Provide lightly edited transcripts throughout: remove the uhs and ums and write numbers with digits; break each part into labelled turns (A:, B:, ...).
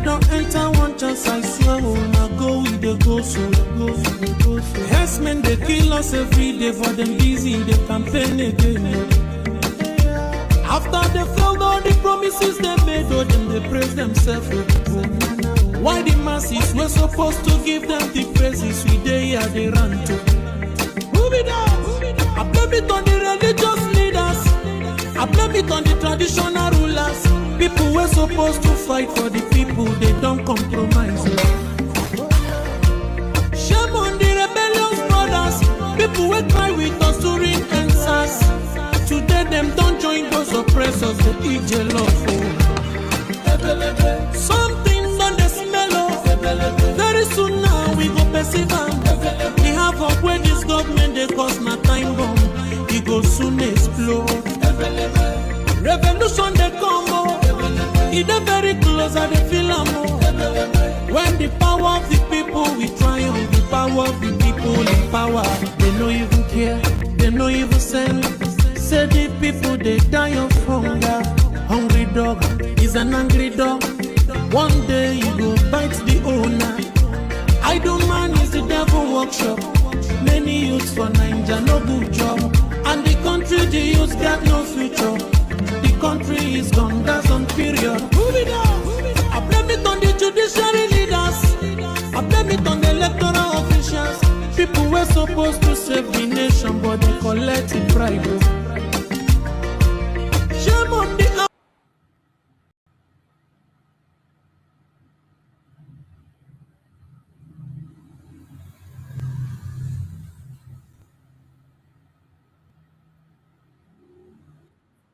A: don't enter one chance, I swear, I go with the go so. Yes, men, they kill us every day, but them busy, they campaign again. After they failed all the promises they made, oh, them they praise themselves. Why the masses were supposed to give them the praises we they here they run to? Move it up. I blame it on the religious leaders. I blame it on the traditional rulers. People were supposed to fight for the people, they don't compromise. Shame on the rebellious brothers. People will cry with us during answers. Today them don't join those oppressors, they eat jello. Something on the smell of. Very soon now we go perceive them. We have up where this government they cause my time bomb. It go soon explode. Revolution they come more. It is very close and they feel more. When the power of the people we triumph, the power of the people in power. They no even care, they no even send. Say the people they die of hunger. Hungry dog is an angry dog. One day you go bite the owner. Idle man is the devil workshop. Many youths for Nigeria no good job. And the country the youths got no future. The country is gone, that's on period. Move it on. I blame it on the judiciary leaders. I blame it on the electoral officials. People were supposed to save the nation, but they collect it bribe. Shame on the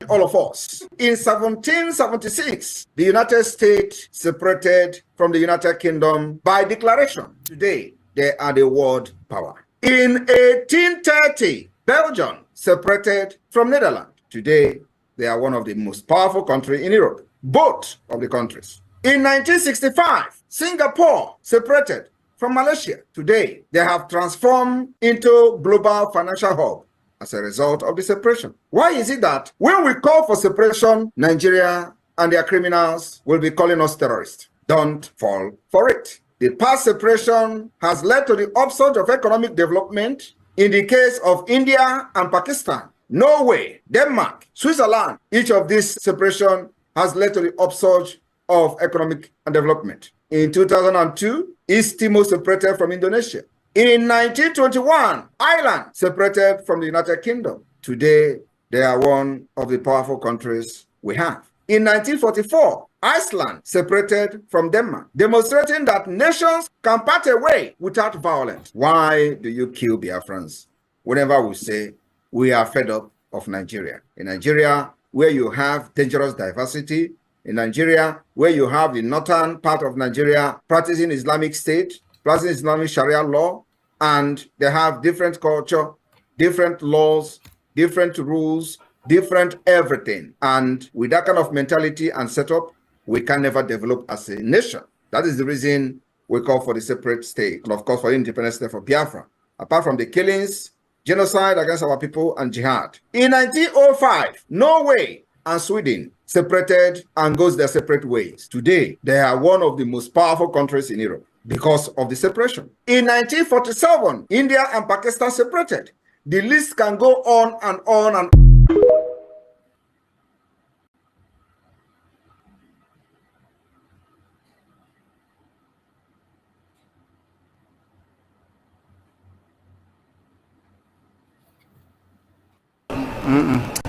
B: all of us. In 1776, the United States separated from the United Kingdom by declaration. Today, they are the world power. In 1830, Belgium separated from Netherlands. Today, they are one of the most powerful countries in Europe, both of the countries. In 1965, Singapore separated from Malaysia. Today, they have transformed into global financial hub as a result of the separation. Why is it that when we call for separation, Nigeria and their criminals will be calling us terrorists? Don't fall for it. The past separation has led to the upsurge of economic development in the case of India and Pakistan, Norway, Denmark, Switzerland. Each of these separation has led to the upsurge of economic and development. In 2002, East Timor separated from Indonesia. In 1921, Ireland separated from the United Kingdom. Today, they are one of the powerful countries we have. In 1944, Iceland separated from Denmark, demonstrating that nations can part away without violence. Why do you kill Biafrans? Whenever we say we are fed up of Nigeria. In Nigeria, where you have dangerous diversity, in Nigeria, where you have the northern part of Nigeria practicing Islamic State, practicing Islamic Sharia law, and they have different culture, different laws, different rules, different everything. And with that kind of mentality and setup, we can never develop as a nation. That is the reason we call for the separate state, and of course for the independent state for Biafra. Apart from the killings, genocide against our people, and jihad. In 1905, Norway and Sweden separated and goes their separate ways. Today, they are one of the most powerful countries in Europe because of the separation. In 1947, India and Pakistan separated. The list can go on and on and on.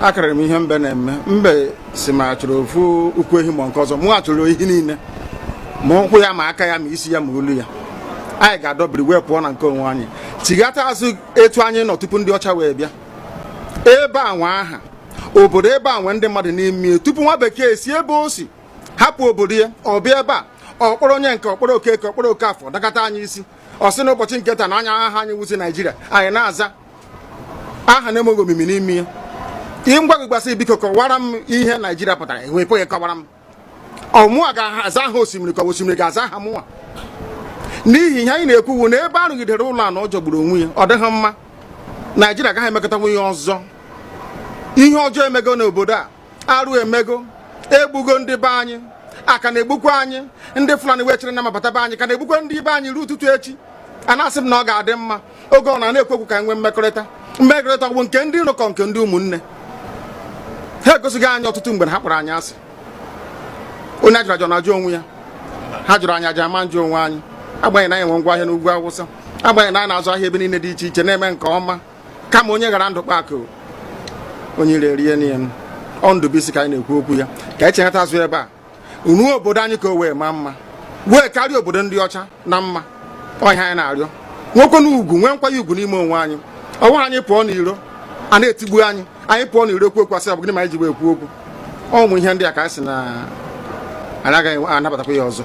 C: Akara mi hembe na mbe si ma choro fu ukwehi mo nkozo mu atoro ihe niile mo nkwu ya ma aka ya ma isi ya ma olu ya anyị ga-adọbiri wee pụọ na nke onwe anyị tigata azụ etu anyị nọ tupu ndị ọcha wee bịa ebe a nwa aha obodo ebe a nwe ndị mmadụ n'ime tupu nwa bekee si ebe o si hapụ obodo ya ọ bịa ebe a ọkpọrọ onye nke ọkpọrọ okeke ọkpọrọ okafọ dakata anyị isi ọ sị n'ụbọchị nke taa na anya aha anyị wusi Naijiria anyị na-aza aha na-emeghị omimi n'ime ya ngwagbasị biko kọwara m ihe Naijiria pụtara enwepụghị kọwara m ọmụa ga-aza aha osimiri ka osimiri ga-aza aha mụnwa n'ihi ihe anyị na-ekwuwu na ebe arụgidere ụlọ a na ọ jọgburu onwe ya ọ dịghị mma Naijiria agaghị emekọtanwu ihe ọzọ ihe ọjọọ emego n'obodo a arụ emego egbugo ndị be anyị aka na-egbukwa anyị ndị Fulani wee chere na mabataba anyị ka na-egbukwa ndị ibe anyị ruo ụtụtụ echi a na-asị m na ọ ga-adị mma oge ọ na-ekwekwu ka nwee mmekọrịta bụ nke ndị iro kọ nke ndị ụmụnne ha egosighị anyị ọtụtụ mgbe ha kpọrọ anyị asị onye ajụrụ ajụ na-ajụ onwe ya ha jụrụ anyị aja ama njụ onwe anyị agbanyeghị na anyị nwe ngwa ahịa n'ugwu Awụsa agbanyeghị na anyị na-azụ ahịa ebe niile dị iche iche na-eme nke ọma kama onye gara ndụ kpakụ onye rie niile ọ Ndụbụisi ka anyị na-ekwu okwu ya ka anyị cheghata azụ ebe a ruo obodo anyị ka o wee maa mma wee karịa obodo ndị ọcha na mma ọhịa anyị na-arịọ nwekwe n'ugwu nwee nkwanye ugwu n'ime onwe anyị ọ bụrụ anyị pụọ n'iro a na-etigbu anyị pụọ n'iro ekwu okwu asị ọ bụ gịnị ma anyị ji wee ekwu okwu ụmụ ihe ndị a ka anyị sị na anyị agaghị anabatakwa ya ọzọ.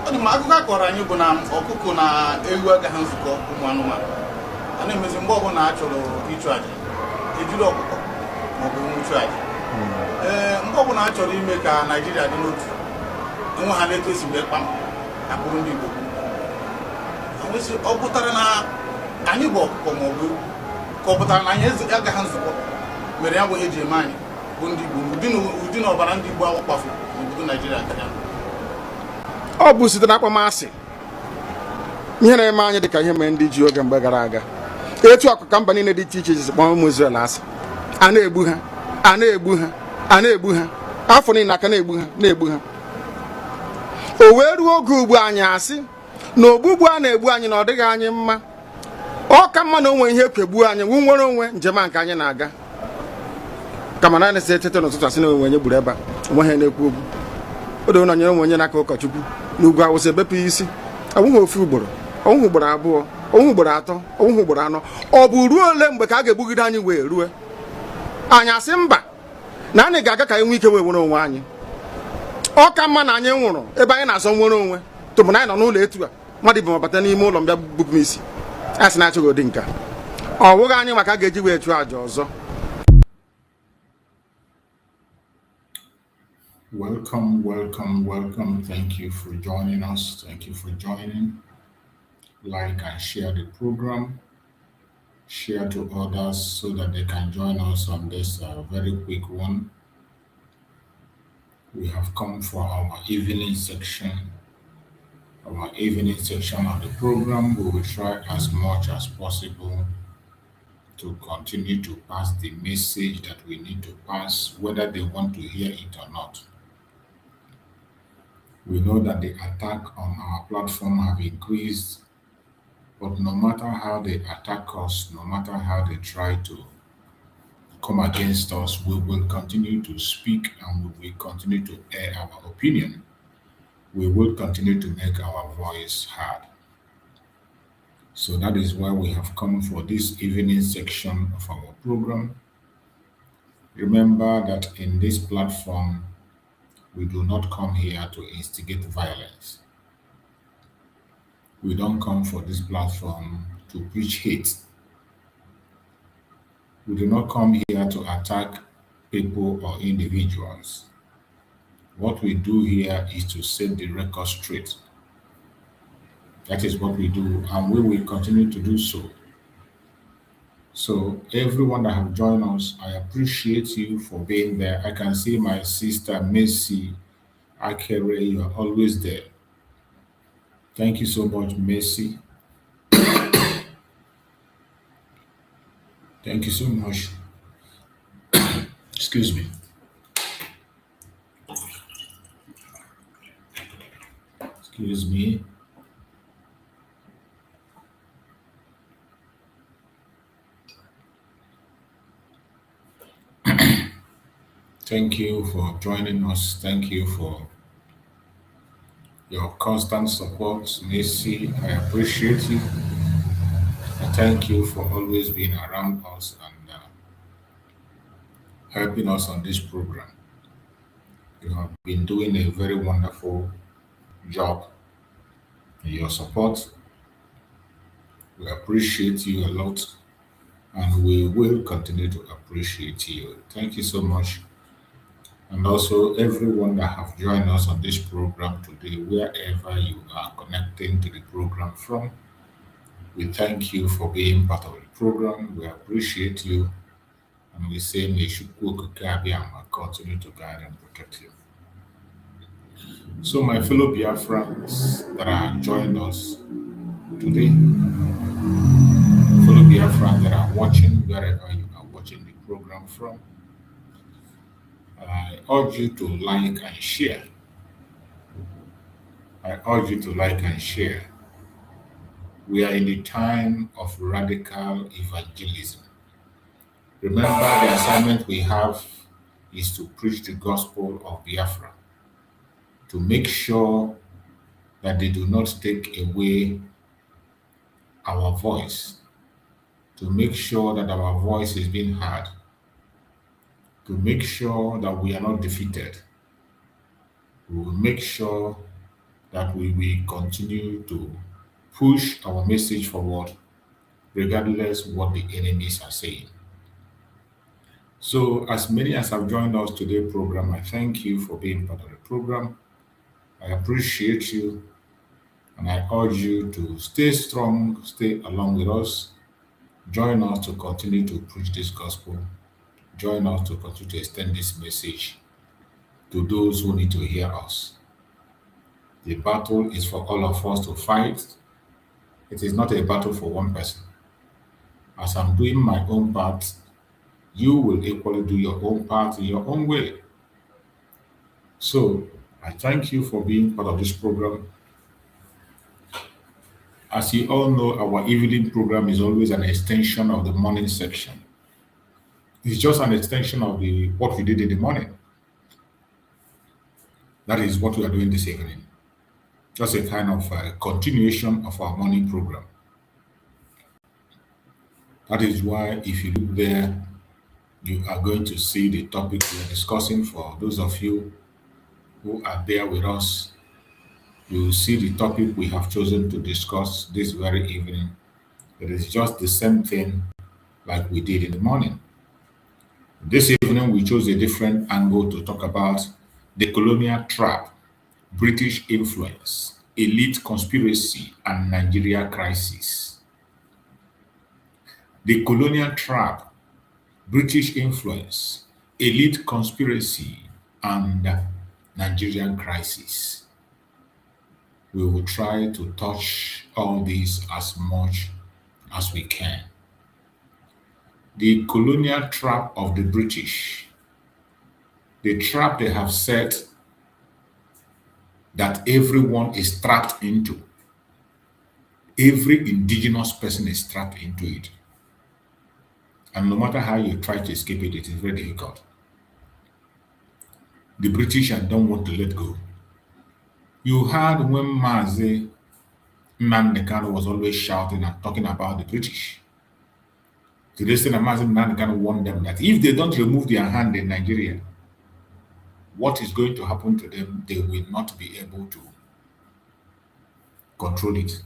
D: Akụkọ akọrọ anyị bụ na ọkụkọ na ewu agaghị nzukọ ụmụ anụmanụ a na-emezi mgbe ọbụla a chọrọ ịchụ aja ejiri ọkụkọ maọbụ ewu chụ aja mgbe ọbụla a chọrọ ime ka Naijiria dị n'otu enwe ha na-eto esi wee kpam akpụrụ ndị Igbo ọ pụtara na anyị bụ ọkụkọ maọbụ ewu ka ọ pụtara na anyị agaghị nzukọ mere ya bụ ihe eji eme anyị bụ ndị Igbo ụdị na ọbara ndị Igbo awakpafu n'obodo Naijiria
C: ọ bụ site na akpọmasị ihe na-eme anyị dịka ihe mere ndị ji oge mgbe gara aga etu ọkụka mba niile dị iche iche ji kpọọ ụmụ Izrel asị a na-egbu ha a na-egbu ha a na-egbu ha afọ niile aka na-egbu ha o wee ruo oge ugbu anyị asị na ogbugbu a na-egbu anyị na ọ dịghị anyị mma ọ ka mma na onwe ihe ekegbuo anyị nwu nwere onwe njem a nke anyị na-aga kama na na-ese etete n'ụtụtụ asị na onwe onye gburu ebe a onwe ha na-ekwu okwu o doo na nyere onwe onye n'aka ụkọchukwu n'ugwu Awụsa ebepụ isi ọnwụghị ofu ugboro ọnwụghị ugboro abụọ ọnwụghị ugboro atọ ọnwụghị ugboro anọ ọ bụ ruo ole mgbe ka a ga-egbugide anyị wee rue anyị asị mba na anyị ga-aga ka anyị nwee ike wee nwere onwe anyị ọ ka mma na anyị nwụrụ ebe anyị na-azọ nwere onwe tụbụ na anyị nọ n'ụlọ etu a mmadụ ibe mabata n'ime ụlọ mbịa bupụ m isi a sị na-achọghị ụdị nka ọ bụghị anyị maka a ga-eji wee chụọ àjà ọzọ.
E: Welcome. Thank you for joining us. Thank you for joining. Like and share the program. Share to others so that they can join us on this very quick one. We have come for our evening section. Our evening section of the program. We will try as much as possible to continue to pass the message that we need to pass, whether they want to hear it or not. We know that the attack on our platform have increased, but no matter how they attack us, no matter how they try to come against us, we will continue to speak and we will continue to air our opinion. We will continue to make our voice heard. So that is why we have come for this evening section of our program. Remember that in this platform, we do not come here to instigate violence. We don't come for this platform to preach hate. We do not come here to attack people or individuals. What we do here is to set the record straight. That is what we do, and we will continue to do so. So everyone that have joined us, I appreciate you for being there. I can see my sister Messi Akere, you are always there. Thank you so much, Messi. Thank you so much. Excuse me. Excuse me. Thank you for joining us. Thank you for your constant support, Messi. I appreciate you. And thank you for always being around us and helping us on this program. You have been doing a very wonderful job in your support. We appreciate you a lot, and we will continue to appreciate you. Thank you so much. And also everyone that have joined us on this program today, wherever you are connecting to the program from, we thank you for being part of the program. We appreciate you, and we say may Shukwu Kukabiyama continue to guide and protect you. So, my fellow Biafrans that are joining us today, fellow Biafrans that are watching wherever you are watching the program from, I urge you to like and share. I urge you to like and share. We are in the time of radical evangelism. Remember, the assignment we have is to preach the gospel of Biafra, to make sure that they do not take away our voice, to make sure that our voice is being heard, to make sure that we are not defeated. We will make sure that we will continue to push our message forward regardless what the enemies are saying. So, as many as have joined us today's program, I thank you for being part of the program. I appreciate you, and I urge you to stay strong, stay along with us. Join us to continue to preach this gospel. Join us to continue to extend this message to those who need to hear us. The battle is for all of us to fight. It is not a battle for one person. As I'm doing my own part, you will equally do your own part in your own way. So, I thank you for being part of this program. As you all know, our evening program is always an extension of the morning section. It's just an extension of what we did in the morning. That is what we are doing this evening. Just a kind of continuation of our morning program. That is why, if you look there, you are going to see the topic we are discussing. For those of you who are there with us, you will see the topic we have chosen to discuss this very evening. It is just the same thing like we did in the morning. This evening, we chose a different angle to talk about the colonial trap, British influence, elite conspiracy, and Nigeria crisis. The colonial trap, British influence, elite conspiracy, and Nigerian crisis. We will try to touch all these as much as we can. The colonial trap of the British, the trap they have set that everyone is trapped into. Every indigenous person is trapped into it. And no matter how you try to escape it, it is very difficult. The British don't want to let go. You heard when Mazi Nnamdi Kanu was always shouting and talking about the British. To the extent that Mazi Nnamdi Kanu warned them that if they don't remove their hand in Nigeria, what is going to happen to them, they will not be able to control it.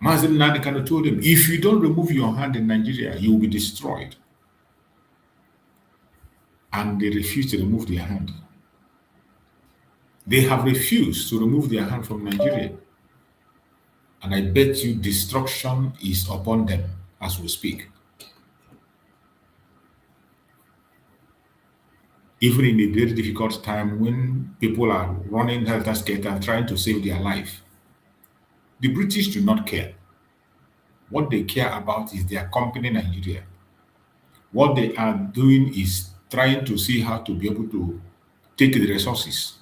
E: Mazi Nnamdi Kanu told them, if you don't remove your hand in Nigeria, you will be destroyed. And they refused to remove their hand. They have refused to remove their hand from Nigeria. And I bet you destruction is upon them as we speak. Even in a very difficult time when people are running helter-skelter trying to save their life, the British do not care. What they care about is their company, Nigeria. What they are doing is trying to see how to be able to take the resources.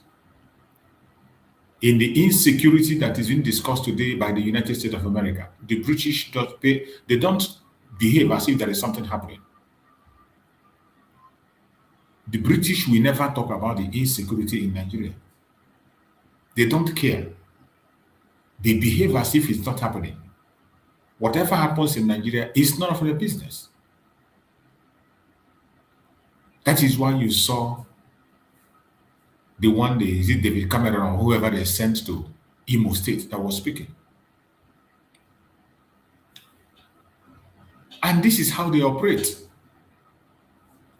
E: In the insecurity that is being discussed today by the United States of America, the British don't behave as if there is something happening. The British will never talk about the insecurity in Nigeria. They don't care. They behave as if it's not happening. Whatever happens in Nigeria is none of their business. That is why you saw the one day, is it David Cameron or whoever they sent to Imo State that was speaking. And this is how they operate.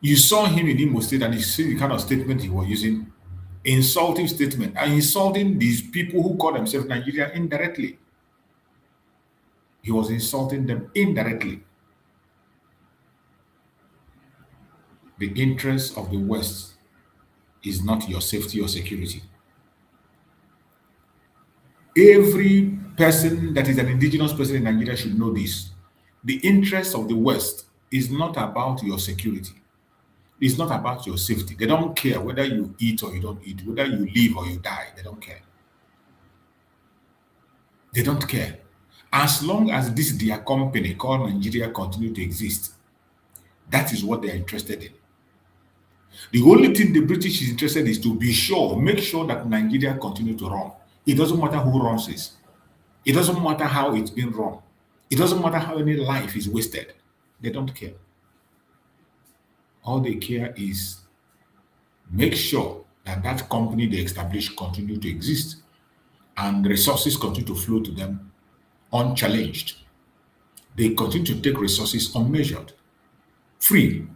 E: You saw him in Imo State and you see the kind of statement he was using, insulting statement, and insulting these people who call themselves Nigerian indirectly. He was insulting them indirectly. The interest of the West is not your safety or security. Every person that is an indigenous person in Nigeria should know this. The interest of the West is not about your security. It's not about your safety. They don't care whether you eat or you don't eat, whether you live or you die. They don't care. They don't care. As long as this their company called Nigeria continue to exist, that is what they are interested in. The only thing the British is interested in is to make sure that Nigeria continue to run. It doesn't matter who runs it. It doesn't matter how it's been run. It doesn't matter how any life is wasted. They don't care. All they care is make sure that that company they established continue to exist and resources continue to flow to them unchallenged. They continue to take resources unmeasured, free.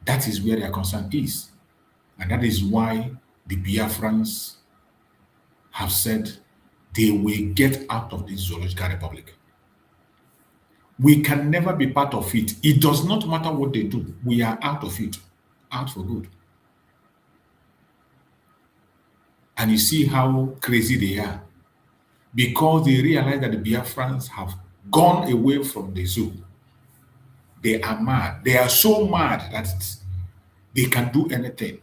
E: That is where their concern is. And that is why the Biafrans have said they will get out of this zoological republic. We can never be part of it. It does not matter what they do. We are out of it, out for good. And you see how crazy they are because they realize that the Biafrans have gone away from the zoo. They are mad. They are so mad that they can do anything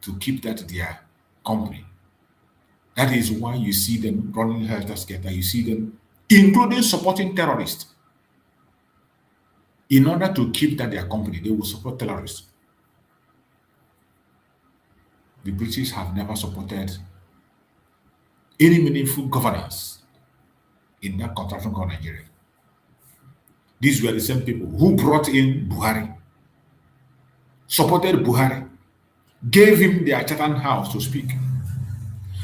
E: to keep that their company. That is why you see them running helter-skelter. You see them, including supporting terrorists. In order to keep that their company, they will support terrorists. The British have never supported any meaningful governance in that contraction called Nigeria. These were the same people who brought in Buhari, supported Buhari, gave him their Chatham House to speak.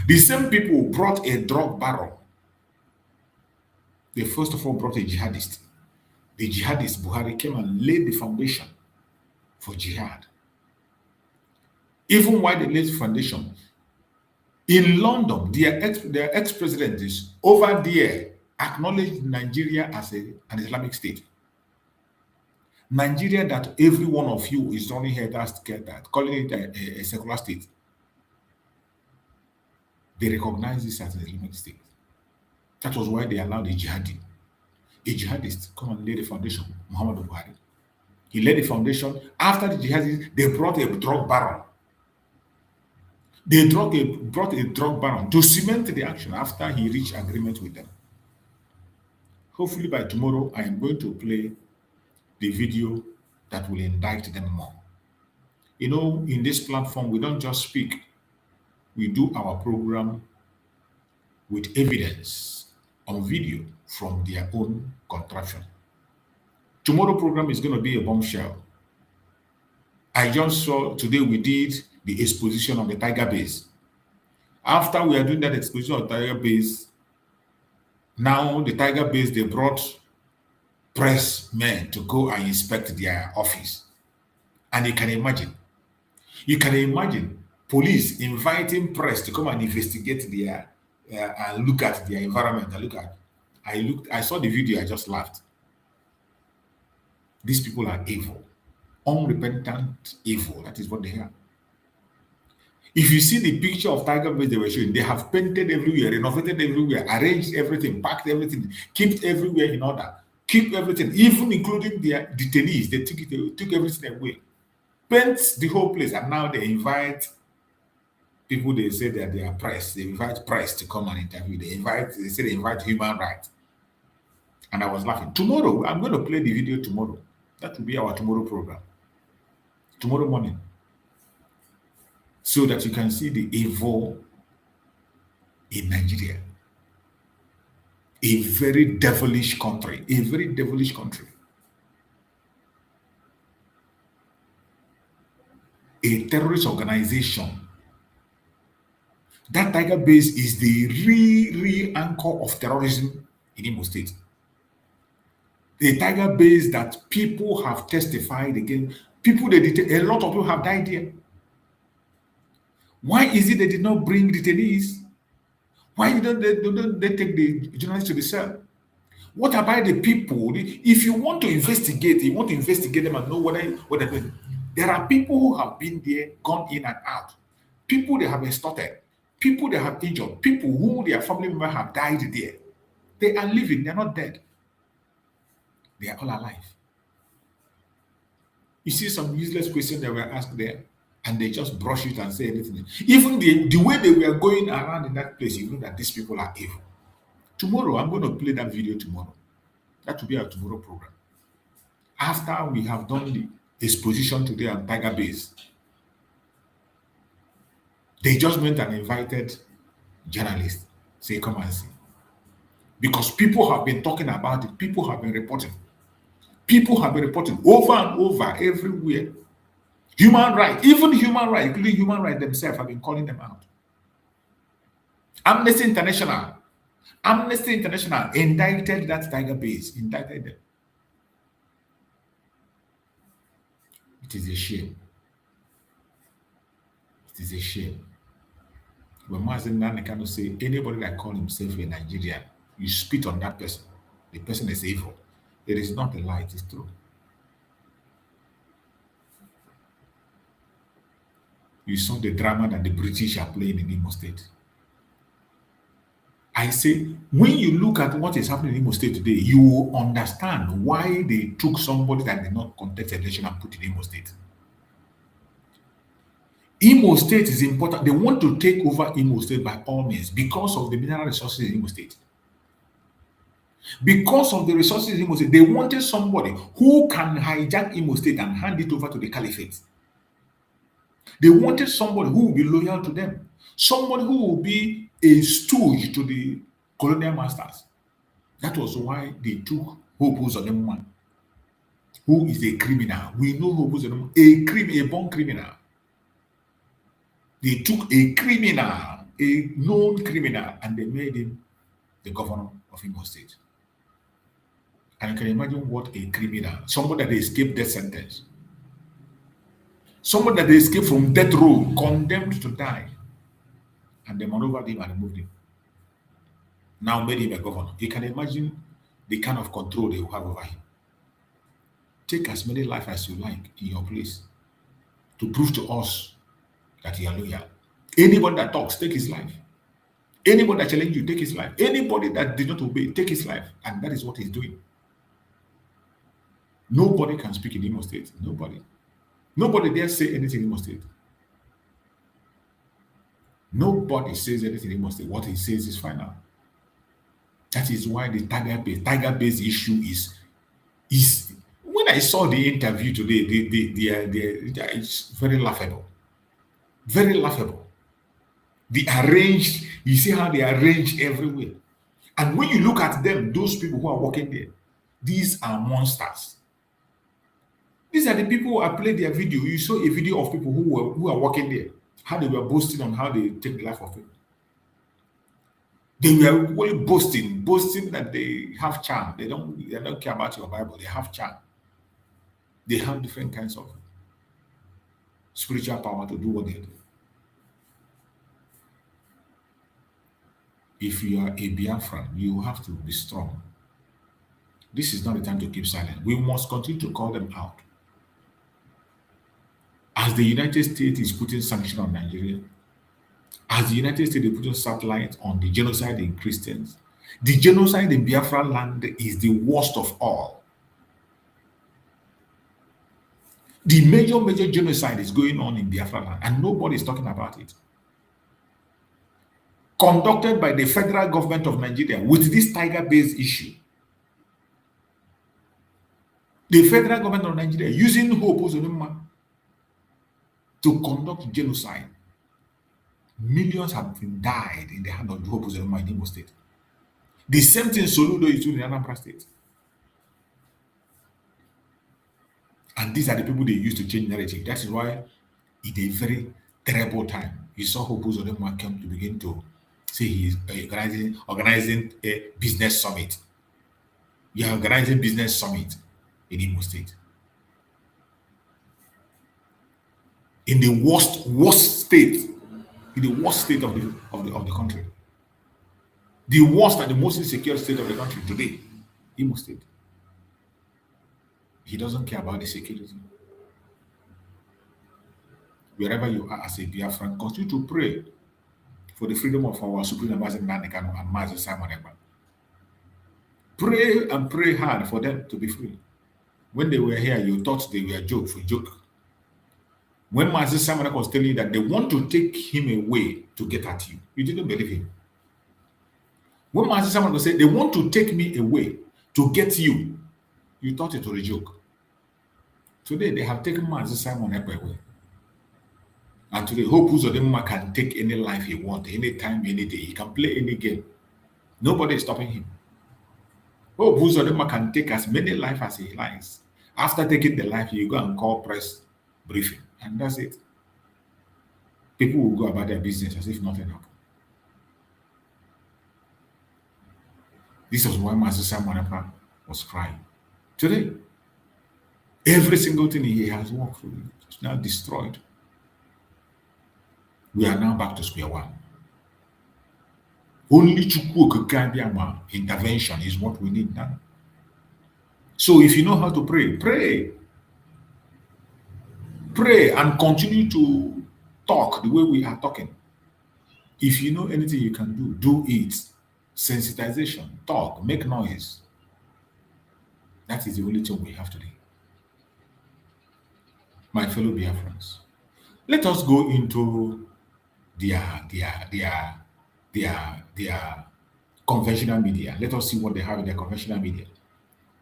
E: The same people who brought a drug baron. They first of all brought a jihadist. The jihadist Buhari came and laid the foundation for jihad. Even while they laid the foundation, in London, their ex-president is over there acknowledged Nigeria as an Islamic state. Nigeria that every one of you is running here that's calling it a secular state. They recognize this as an Islamic state. That was why they allowed a jihadist come and lay the foundation, Muhammad Buhari. He laid the foundation. After the jihadist, they brought a drug baron. They brought a drug baron to cement the action after he reached agreement with them. Hopefully by tomorrow, I am going to play the video that will indict them more. You know, in this platform, we don't just speak. We do our program with evidence on video from their own contraption. Tomorrow program is going to be a bombshell. I just saw today we did the exposition of the Tiger Base. After we are doing that exposition of Tiger Base, now the Tiger Base, they brought press men to go and inspect their office. And you can imagine police inviting press to come and investigate their and look at their environment. I saw the video, I just laughed. These people are evil, unrepentant evil. That is what they are. If you see the picture of Tiger Base they were showing, they have painted everywhere, renovated everywhere, arranged everything, packed everything, kept everywhere in order, keep everything, even including their detainees. They took everything away, paint the whole place, and now they invite people. They say that they are press. They invite press to come and interview. They say they invite human rights. And I was laughing. Tomorrow, I'm going to play the video tomorrow. That will be our tomorrow program. Tomorrow morning. So that you can see the evil in Nigeria. A very devilish country. A very devilish country. A terrorist organization. That Tiger Base is the real anchor of terrorism in Imo State. The Tiger Base that people have testified against. A lot of people have died here. Why is it they did not bring detainees? Why don't they take the journalists to the cell? What about the people? If you want to investigate them and know what they're doing. There are people who have been there, gone in and out. People they have extorted. People that have injured, people who their family members have died there, they are living, they are not dead. They are all alive. You see some useless questions that were asked there, and they just brush it and say anything. Even the way they were going around in that place, you know that these people are evil. Tomorrow, I'm going to play that video tomorrow. That will be our tomorrow program. After we have done the exposition today on Tiger Base, they just went and invited journalists, say, come and see. Because people have been talking about it, people have been reporting. People have been reporting over and over everywhere. Human rights, even human rights, including human rights themselves, have been calling them out. Amnesty International indicted that Tiger Base, indicted them. It is a shame. It is a shame. When Mazen Nane cannot say anybody that calls himself a Nigerian, you spit on that person. The person is evil. It is not a lie, it is true. You saw the drama that the British are playing in Imo State. I say, when you look at what is happening in Imo State today, you will understand why they took somebody that did not contest election and put in Imo State. Imo State is important. They want to take over Imo State by all means because of the mineral resources in Imo State. Because of the resources in Imo State, they wanted somebody who can hijack Imo State and hand it over to the caliphate. They wanted somebody who will be loyal to them, somebody who will be a stooge to the colonial masters. That was why they took Hope Uzodinma, who is a criminal. We know Hope Uzodinma, a born criminal. They took a criminal, a known criminal, and they made him the governor of Imo State. And you can imagine what a criminal, somebody that escaped death sentence, somebody that escaped from death row, condemned to die, and they maneuvered him and removed him. Now made him a governor. You can imagine the kind of control they will have over him. Take as many lives as you like in your place to prove to us that you are loyal. Anybody that talks, take his life. Anybody that challenges you, take his life. Anybody that did not obey, take his life. And that is what he's doing. Nobody can speak in Imo State. Nobody. Nobody dare say anything in Imo State. Nobody says anything in Imo State. What he says is final. That is why the Tiger Base issue is when I saw the interview today, it's very laughable. Very laughable. You see how they arranged everywhere. And when you look at them, those people who are working there, these are monsters. These are the people who have played their video. You saw a video of people who are working there, how they were boasting on how they take the life of people. They were really boasting that they have charm. They don't care about your Bible. They have charm. They have different kinds of spiritual power to do what they do. If you are a Biafran, you have to be strong. This is not the time to keep silent. We must continue to call them out. As the United States is putting sanctions on Nigeria, as the United States is putting satellite on the genocide in Christians, the genocide in Biafra land is the worst of all. The major genocide is going on in Biafra land, and nobody is talking about it. Conducted by the federal government of Nigeria with this Tiger Base issue. The federal government of Nigeria using Hope Uzodinma to conduct genocide. Millions have been died in the hand of Hope Uzodinma in Imo State. The same thing Soludo is doing in Anambra State. And these are the people they use to change narrative. That is why in a very terrible time, you saw Hope Uzodinma come to begin to say he's organizing a business summit. You are organizing business summit in Imo State. In the worst state, in the worst state of the country. The worst and the most insecure state of the country today, Imo State. He doesn't care about the security. Wherever you are as a Biafran, continue to pray for the freedom of our Supreme Ambassador Nanikano and Master Simon Ekpa. Pray and pray hard for them to be free. When they were here, you thought they were joke. When Master Simon Ekpa was telling you that they want to take him away to get at you, you didn't believe him. When Master Simon was saying they want to take me away to get you, you thought it was a joke. Today they have taken Master Simon Ekpa away. And today, Hope Uzodinma can take any life he wants, anytime, any day. He can play any game. Nobody is stopping him. Hope Uzodinma can take as many life as he likes. After taking the life, you go and call press briefing. And that's it. People will go about their business as if nothing happened. This was why Master Simon Ekpa was crying. Today, every single thing he has worked through is now destroyed. We are now back to square one. Only Chukwuokikabiama intervention is what we need now. So if you know how to pray, pray. Pray and continue to talk the way we are talking. If you know anything you can do, do it. Sensitization, talk, make noise. That is the only thing we have today. My fellow Biafrans, let us go into their conventional media. Let us see what they have in their conventional media.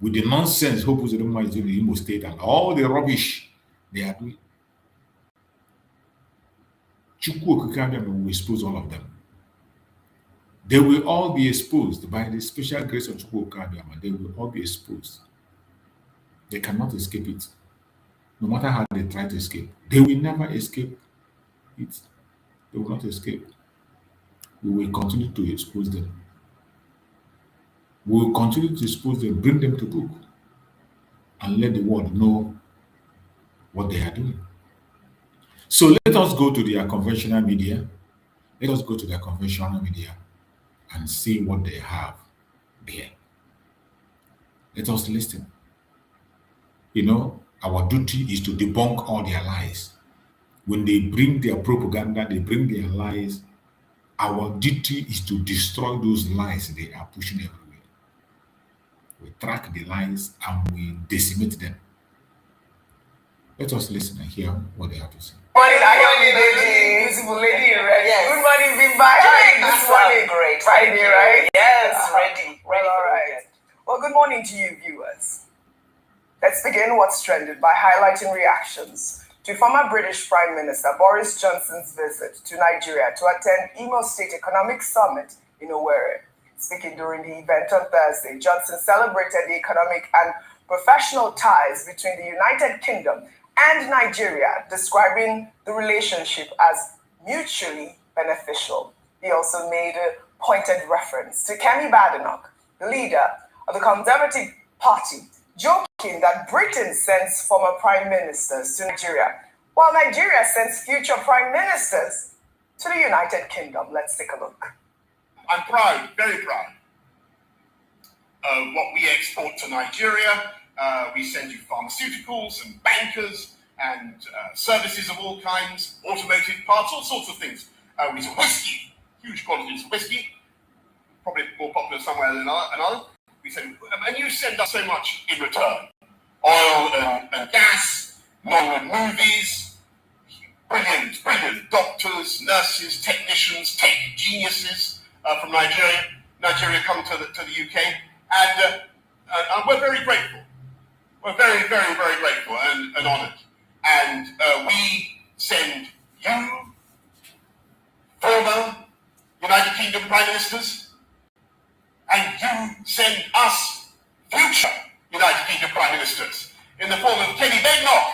E: With the nonsense Hope Uzodinma is doing in the Imo State and all the rubbish they are doing. Chukwuokikabiama will expose all of them. They will all be exposed by the special grace of Chukwuokikabiama. They will all be exposed. They cannot escape it. No matter how they try to escape, they will never escape it. They will not escape. We will continue to expose them. We will continue to expose them, bring them to book, and let the world know what they are doing. So let us go to their conventional media. Let us go to their conventional media and see what they have there. Let us listen. You know, our duty is to debunk all their lies. When they bring their propaganda, they bring their lies, our duty is to destroy those lies they are pushing everywhere. We track the lies and we decimate them. Let us listen and hear what they have to say.
F: Good morning, lady, visible lady, right? Yes. Good morning, Bimba. This morning, great. Friday, right? Yes, ready. All right. Well, good morning to you, viewers. Let's begin what's trended by highlighting reactions to former British Prime Minister Boris Johnson's visit to Nigeria to attend Imo State Economic Summit in Owerri. Speaking during the event on Thursday, Johnson celebrated the economic and professional ties between the United Kingdom and Nigeria, describing the relationship as mutually beneficial. He also made a pointed reference to Kemi Badenoch, the leader of the Conservative Party, joking that Britain sends former prime ministers to Nigeria, while Nigeria sends future prime ministers to the United Kingdom. Let's take a look.
G: I'm proud, very proud, of what we export to Nigeria. We send you pharmaceuticals and bankers and services of all kinds, automotive parts, all sorts of things. We send whiskey, huge quantities of whiskey, probably more popular somewhere than another. We send, and you send us so much in return. Oil and gas, movies, brilliant doctors, nurses, technicians, tech geniuses from Nigeria. Nigeria come to the UK, and we're very grateful. We're very, very, very grateful and honoured. And we send you, former United Kingdom Prime Ministers, and you send us, future United Kingdom Prime Ministers, in the form of Kemi Badenoch,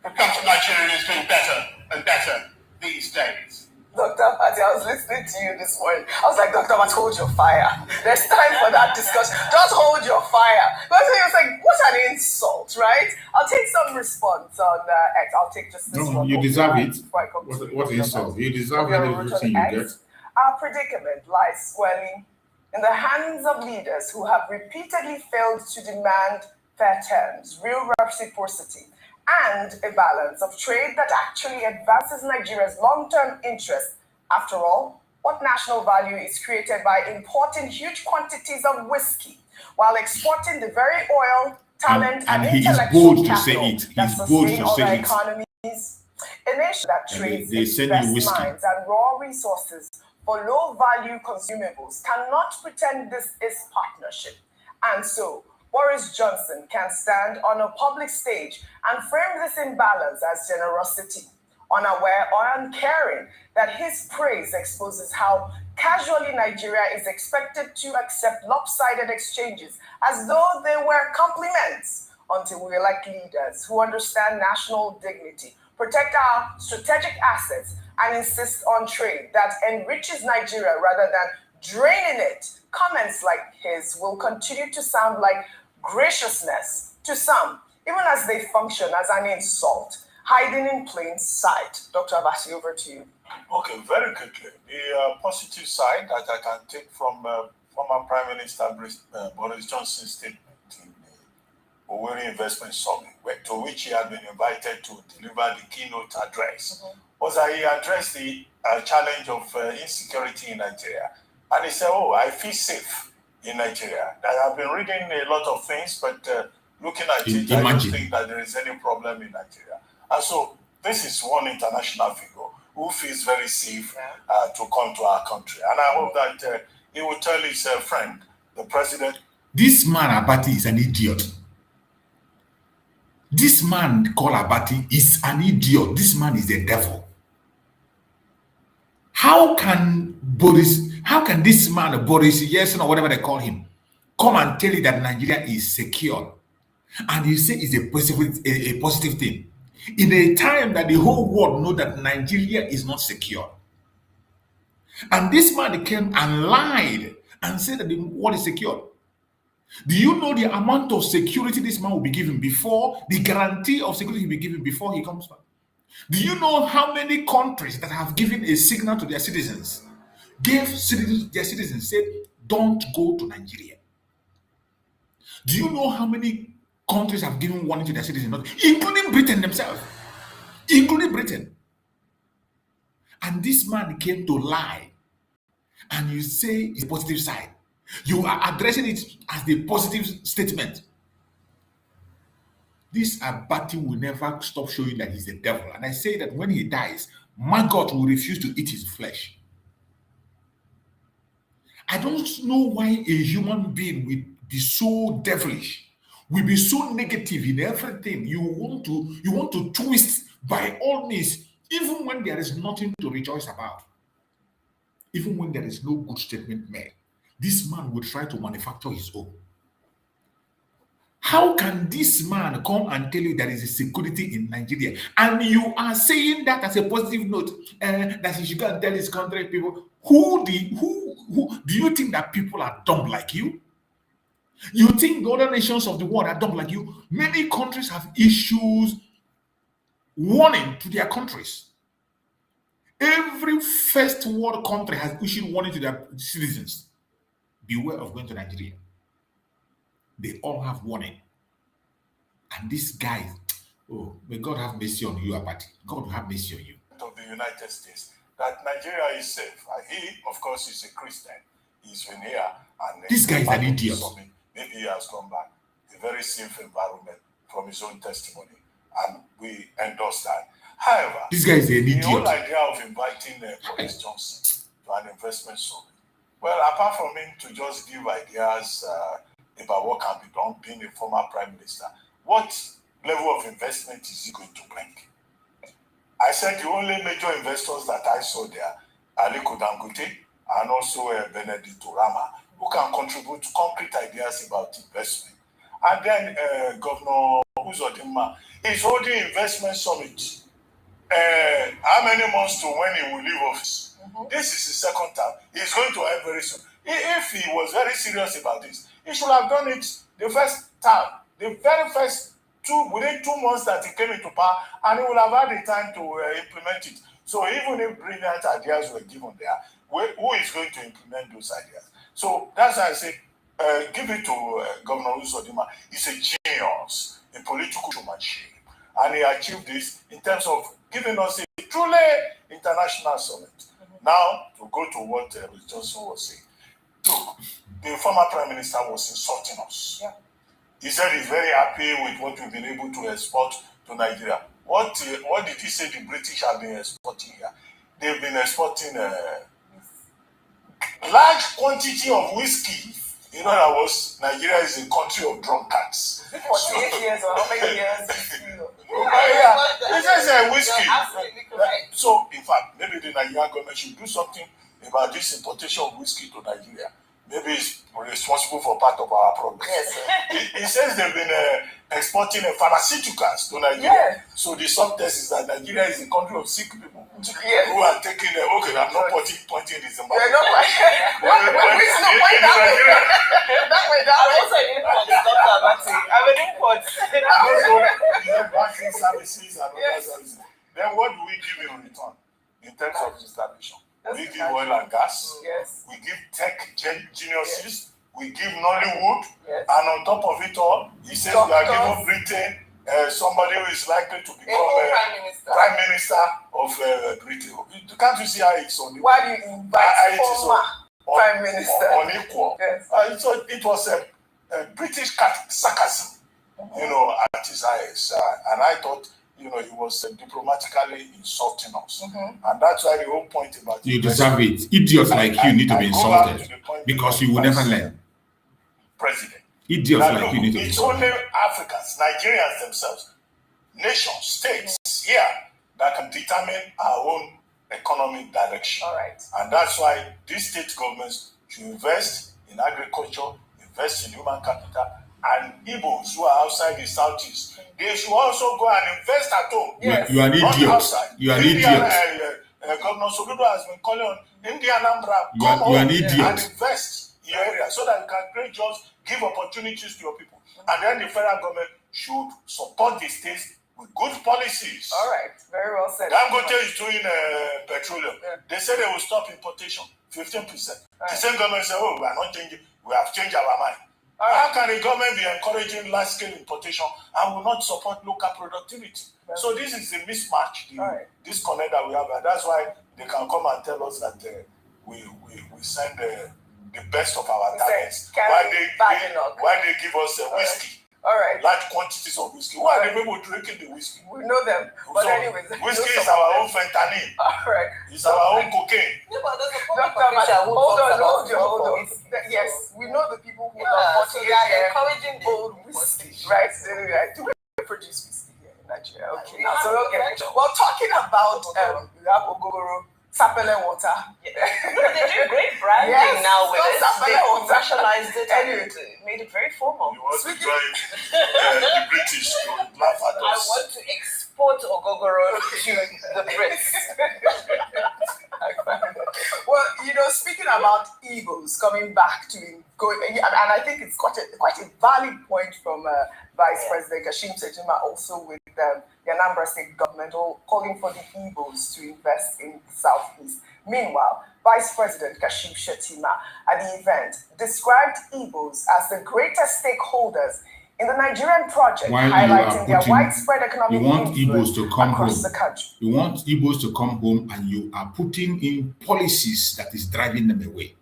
G: who comes from Nigeria and is doing better and better these days.
F: Dr. Patti, I was listening to you this morning. I was like, Dr. Patti, hold your fire. There's time for that discussion. Just hold your fire. Because he was like, what an insult, right? I'll take some response on X. I'll take just this one.
E: You deserve it. What insult? You deserve everything you get.
F: Our predicament lies squarely in the hands of leaders who have repeatedly failed to demand fair terms, real reciprocity, and a balance of trade that actually advances Nigeria's long-term interests. After all, What national value is created by importing huge quantities of whiskey while exporting the very oil, talent, and
E: he is
F: intellectual
E: bold to
F: capital
E: say it.
F: that
E: He's bold
F: sustain
E: to
F: other
E: say it.
F: economies? A nation that trades
E: they
F: its
E: send
F: best
E: you whiskey.
F: mines and raw resources for low-value consumables cannot pretend this is partnership. And so, Boris Johnson can stand on a public stage and frame this imbalance as generosity, unaware or uncaring that his praise exposes how casually Nigeria is expected to accept lopsided exchanges as though they were compliments, until we elect leaders who understand national dignity, protect our strategic assets, and insist on trade that enriches Nigeria rather than draining it. Comments like his will continue to sound like graciousness to some, even as they function as an insult, hiding in plain sight. Dr. Abasi, over to you.
H: Okay, very quickly. The positive side that I can take from former Prime Minister Boris Johnson's statement in the Owerri Investment Summit, to which he had been invited to deliver the keynote address, was that he addressed the challenge of insecurity in Nigeria. And he said, I feel safe in Nigeria. I have been reading a lot of things, but looking at it, I don't think that there is any problem in Nigeria. And so this is one international figure who feels very safe to come to our country. And I hope that he will tell his friend, the president.
E: This man, Abati, is an idiot. This man called Abati is an idiot. This man is the devil. How can this man, Boris, yes or whatever they call him, come and tell you that Nigeria is secure? And you say it's a positive thing. In a time that the whole world know that Nigeria is not secure. And this man came and lied and said that the world is secure. Do you know the amount of security this man will be given before, the guarantee of security he will be given before he comes back? Do you know how many countries that have given a signal to their citizens, their citizens said, don't go to Nigeria? Do you know how many countries have given warning to their citizens, including Britain themselves? Including Britain. And this man came to lie. And you say it's a positive side. You are addressing it as the positive statement. This Abati will never stop showing that he's the devil. And I say that when he dies, Maggot will refuse to eat his flesh. I don't know why a human being will be so devilish, will be so negative in everything. You want to twist by all means, even when there is nothing to rejoice about. Even when there is no good statement made, this man will try to manufacture his own. How can this man come and tell you there is a security in Nigeria, and you are saying that as a positive note, that he should go and tell his country people? Who do you think that people are dumb like you? You think the other nations of the world are dumb like you? Many countries have issues warning to their countries. Every first world country has issued warning to their citizens. Beware of going to Nigeria. They all have warning. And this guy, may God have mercy on you, Abati. God will have mercy on you.
H: Of the United States, that Nigeria is safe. And he, of course, is a Christian. He's been here. And
E: this guy is an idiot.
H: Maybe he has come back. A very safe environment from his own testimony. And we endorse that. However,
E: this guy is an idiot.
H: The whole idea of inviting Boris Johnson to an investment summit, well, apart from him to just give ideas about what can be done, being a former prime minister, what level of investment is he going to bring? I said the only major investors that I saw there are Aliko Dangote and also Benedict Rama, who can contribute to concrete ideas about investment. And then Governor Uzodinma is holding investment summit. How many months to when he will leave office? This is his second term. He's going to end very soon. If he was very serious about this, he should have done it the first time, the very first within 2 months that he came into power, and he will have had the time to implement it. So even if brilliant ideas were given there, who is going to implement those ideas? So that's why I say, give it to Governor Uzodinma. He's a genius in political showmanship. And he achieved this in terms of giving us a truly international summit. Now, to go to what Johnson was saying. Look, the former Prime Minister was insulting us.
F: Yeah.
H: He said he's very happy with what we've been able to export to Nigeria. What did he say the British have been exporting here? They've been exporting large quantity of whiskey. You know, that was Nigeria is a country of drunkards.
F: 48 years or how many years?
H: This is a whiskey.
F: Absolutely correct.
H: So, in fact, maybe the Nigerian government should do something about this importation of whiskey to Nigeria. Maybe it's responsible for part of our progress.
F: Yes.
H: He says they've been exporting pharmaceuticals to Nigeria.
F: Yes.
H: So the subtext is that Nigeria is a country of sick people
F: Yes.
H: who are taking okay, I'm not pointing this in
F: You're not point that way. That way, that way. Also, I'm an import.
H: Banking services and other services. Then what do we give in return in terms of installation? We give oil and gas.
F: Yes.
H: We give tech geniuses. Yes. We give Nollywood.
F: Yes.
H: And on top of it all, he says we are giving Britain somebody who is likely to become Prime Minister of Britain. Can't you see how it's on?
F: Why do you invite former Prime Minister?
H: Unequal. Yes. So it was a British sarcasm, you know, at his highest. And I thought, you know, he was diplomatically insulting us. And that's why the whole point about
E: you deserve it. Idiots like you need to be insulted because you will never learn.
H: President.
E: Idiots
H: now,
E: like
H: look,
E: you need to be
H: it's
E: insulted.
H: only Africans, Nigerians themselves, nations, states here that can determine our own economic direction.
F: All right.
H: And that's why these state governments should invest in agriculture, invest in human capital, and Igbos who are outside the southeast, they should also go and invest at home.
F: Yes.
E: You are an idiot. You are an idiot.
H: Governor Soludo has been calling on India Anambra,
E: You are an idiot.
H: and invest in your area so that you can create jobs, give opportunities to your people. And then the federal government should support the states with good policies.
F: All right. Very well said.
H: Dangote is doing petroleum.
F: Yeah.
H: They say they will stop importation, 15%.
F: Right.
H: The same government say, oh, we are not changing, we have changed our mind.
F: Right.
H: How can the government be encouraging large-scale importation and will not support local productivity?
F: Right.
H: So this is the mismatch,
F: Right.
H: this connect that we have, and that's why they can come and tell us that we send the best of our talents. Why they give us whiskey,
F: All right.
H: large quantities of whiskey. Why are the people drinking the whiskey?
F: We know them. But
H: So,
F: anyways.
H: whiskey is our own fentanyl.
F: All right.
H: It's our own cocaine.
F: Yeah, but there's a hold on. Yes, we know the people who are 48 encouraging old whiskey, right? Do we produce whiskey here in Nigeria? Okay, now so okay. Well, talking about we have Ogogoro, Sapele water.
I: They do great branding now with it. They commercialized it and made it very formal.
H: You want to join the British to laugh at
I: I
H: us.
I: want to export Ogogoro to the Brits.
F: Well, you know, speaking about Igbos coming back to going, and I think it's quite a valid point from Vice President Kashim Shettima, also with the Anambra State government, calling for the Igbos to invest in the Southeast. Meanwhile, Vice President Kashim Shettima at the event described Igbos as the greatest stakeholders in the Nigerian project, highlighting their widespread economic influence across the country.
E: You want Igbos to come home and you are putting in policies that is driving them away.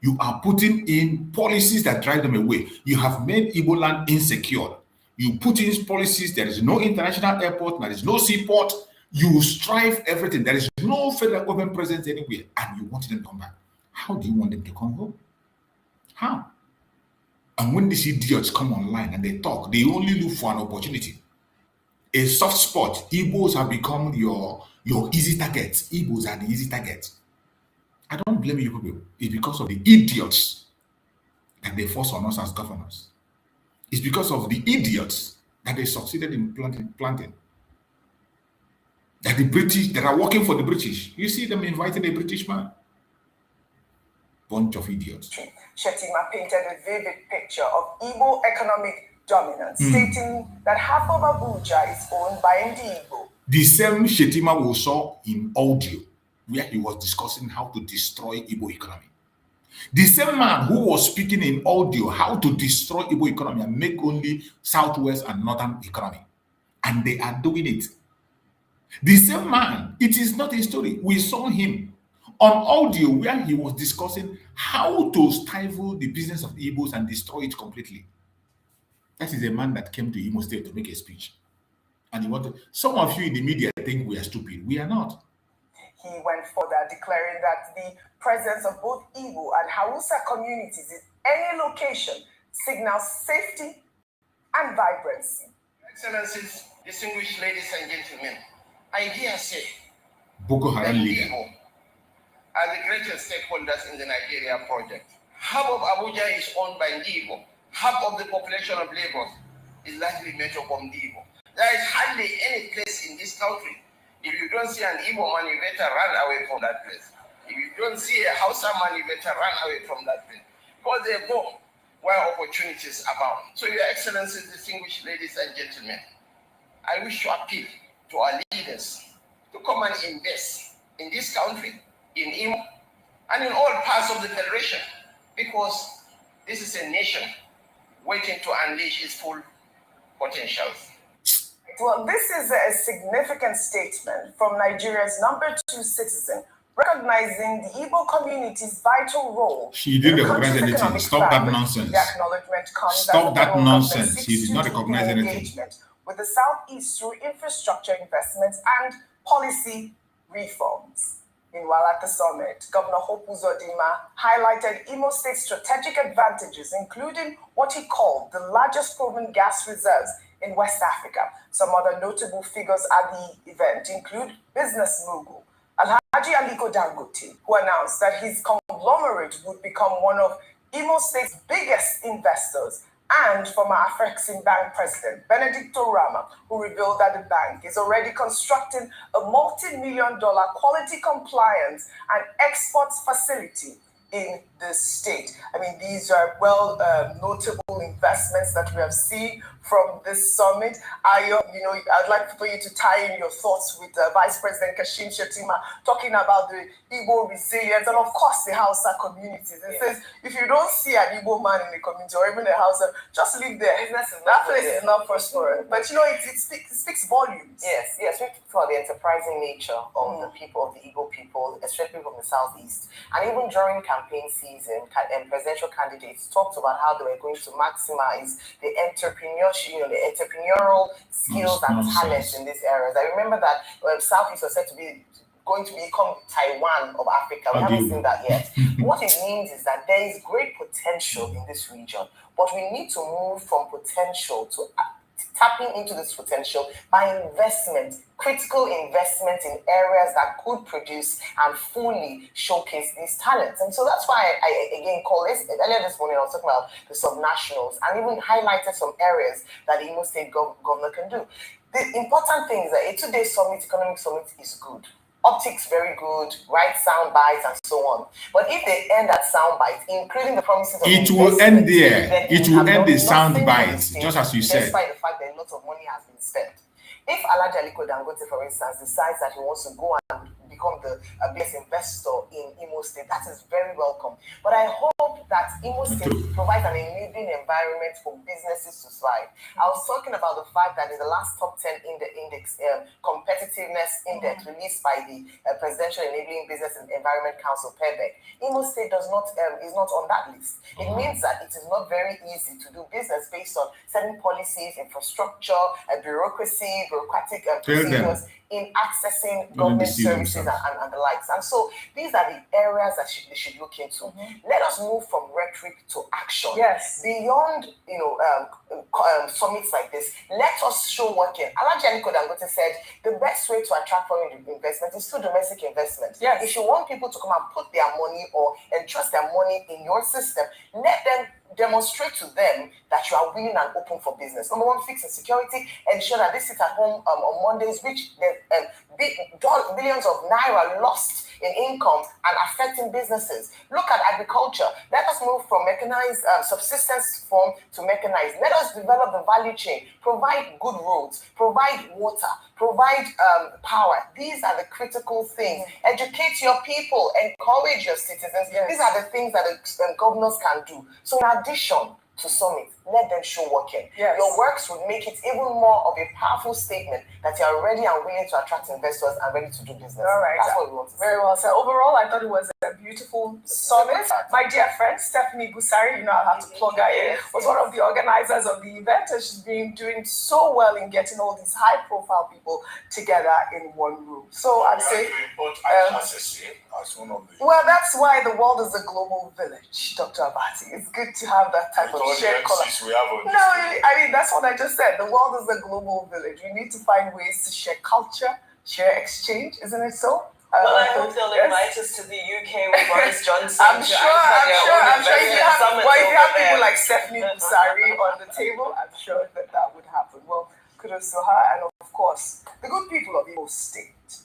E: You are putting in policies that drive them away. You have made Igbo land insecure. You put in policies, there is no international airport, there is no seaport. You strive everything. There is no federal government presence anywhere, and you want them to come back. How do you want them to come home? How? And when these idiots come online and they talk, they only look for an opportunity. A soft spot. Igbos have become your easy targets. Igbos are the easy targets. I don't blame you people. It's because of the idiots that they force on us as governors. It's because of the idiots that they succeeded in planting. That the British, that are working for the British. You see them inviting a British man. Bunch of idiots.
F: Shettima painted a vivid picture of Igbo economic dominance, stating that half of Abuja is owned by Igbo.
E: The same Shettima we saw in audio, where he was discussing how to destroy Igbo economy. The same man who was speaking in audio how to destroy Igbo economy and make only Southwest and Northern economy. And they are doing it. The same man, it is not a story. We saw him on audio where he was discussing how to stifle the business of Igbos and destroy it completely. That is a man that came to Imo State to make a speech. And he wanted, some of you in the media think we are stupid. We are not.
F: He went further, declaring that the presence of both Igbo and Hausa communities in any location signals safety and vibrancy.
J: Excellencies, distinguished ladies and gentlemen, I dare say
E: Boko Haram leader
J: are the greatest stakeholders in the Nigeria project. Half of Abuja is owned by Igbo. Half of the population of Lagos is largely made up of Igbo. There is hardly any place in this country, if you don't see an Igbo man, you better run away from that place. If you don't see a Hausa man, you better run away from that place. Because they go where opportunities abound. So, Your Excellencies, distinguished ladies and gentlemen, I wish to appeal to our leaders to come and invest in this country, in Imo, and in all parts of the Federation, because this is a nation waiting to unleash its full potentials.
F: Well, this is a significant statement from Nigeria's #2 citizen, recognizing the Igbo community's vital role.
E: She didn't recognize anything. Stop that nonsense.
F: The acknowledgement comes
E: Stop that nonsense. She did not recognize anything.
F: With the Southeast through infrastructure investments and policy reforms. Meanwhile, at the summit, Governor Hope Uzodinma highlighted Imo State's strategic advantages, including what he called the largest proven gas reserves in West Africa. Some other notable figures at the event include business mogul Alhaji Aliko Dangote, who announced that his conglomerate would become one of Imo State's biggest investors, and former Afrexim Bank President Benedicto Rama, who revealed that the bank is already constructing a multi-million-dollar quality compliance and exports facility in the state. I mean, these are notable investments that we have seen from this summit. I'd like for you to tie in your thoughts with Vice President Kashim Shettima talking about the Igbo resilience and, of course, the Hausa communities. It says, if you don't see an Igbo man in the community or even a Hausa, just live there. That place is not prosperous. But, it speaks volumes.
I: Yes, for the enterprising nature of the people, of the Igbo people, especially from the Southeast. And even during campaign season, presidential candidates talked about how they were going to maximize the entrepreneurial skills and talents in these areas. I remember that Southeast was said to be going to become Taiwan of Africa. We haven't seen that yet. What it means is that there is great potential in this region, but we need to move from potential to tapping into this potential by investment, critical investment in areas that could produce and fully showcase these talents. And so that's why I again call this, earlier this morning I was talking about the subnationals and even highlighted some areas that the Imo State governor can do. The important thing is that a 2-day summit, economic summit, is good. Optics very good, right sound bites and so on. But if they end at sound bites, including the promises of
E: it will end there. It will end the sound bites, just as you said.
I: Despite the fact that a lot of money has been spent. If Alhaji Aliko Dangote, for instance, decides that he wants to go and become the biggest investor in Imo State, that is very welcome. But I hope that Imo State provides an enabling environment for businesses to thrive. I was talking about the fact that in the last top 10 in the index, competitiveness index released by the Presidential Enabling Business and Environment Council, PEBEC, Imo State is not on that list. It means that it is not very easy to do business based on certain policies, infrastructure, bureaucratic procedures in accessing government services and the likes. And so these are the areas that they should look into. Let us move from rhetoric to action.
F: Yes.
I: Beyond summits like this, let us show working. Alhaji Aliko Dangote said the best way to attract foreign investment is through domestic investment.
F: Yes.
I: If you want people to come and put their money or entrust their money in your system, let them demonstrate to them that you are willing and open for business. Number one, fix insecurity, ensure that they sit at home on Mondays, which billions of naira lost in income and affecting businesses. Look at agriculture. Let us move from mechanized subsistence form to mechanized. Let us develop the value chain, provide good roads, provide water, provide power. These are the critical things. Educate your people, encourage your citizens. Yes. These are the things that the governors can do. So in addition to summit. Let them show working.
F: Yes.
I: Your works would make it even more of a powerful statement that you are ready and willing to attract investors and ready to do business.
F: All right.
I: That's what we want.
F: Very well. So overall, I thought it was a beautiful summit. My dear friend, Stephanie Busari, you know I have to plug her in, was one of the organizers of the event, and she's been doing so well in getting all these high-profile people together in one room. So I'd say,
H: as one of the...
F: well, that's why the world is a global village, Dr. Abati. It's good to have that type of shared collaboration. No, I mean, that's what I just said. The world is a global village. We need to find ways to share culture, share exchange, isn't it so?
I: Well, I hope they'll invite us to the UK with Boris Johnson.
F: I'm sure. If you have people like Stephanie Busari on the table, I'm sure that would happen. Well, kudos to her, and of course, the good people of Imo State.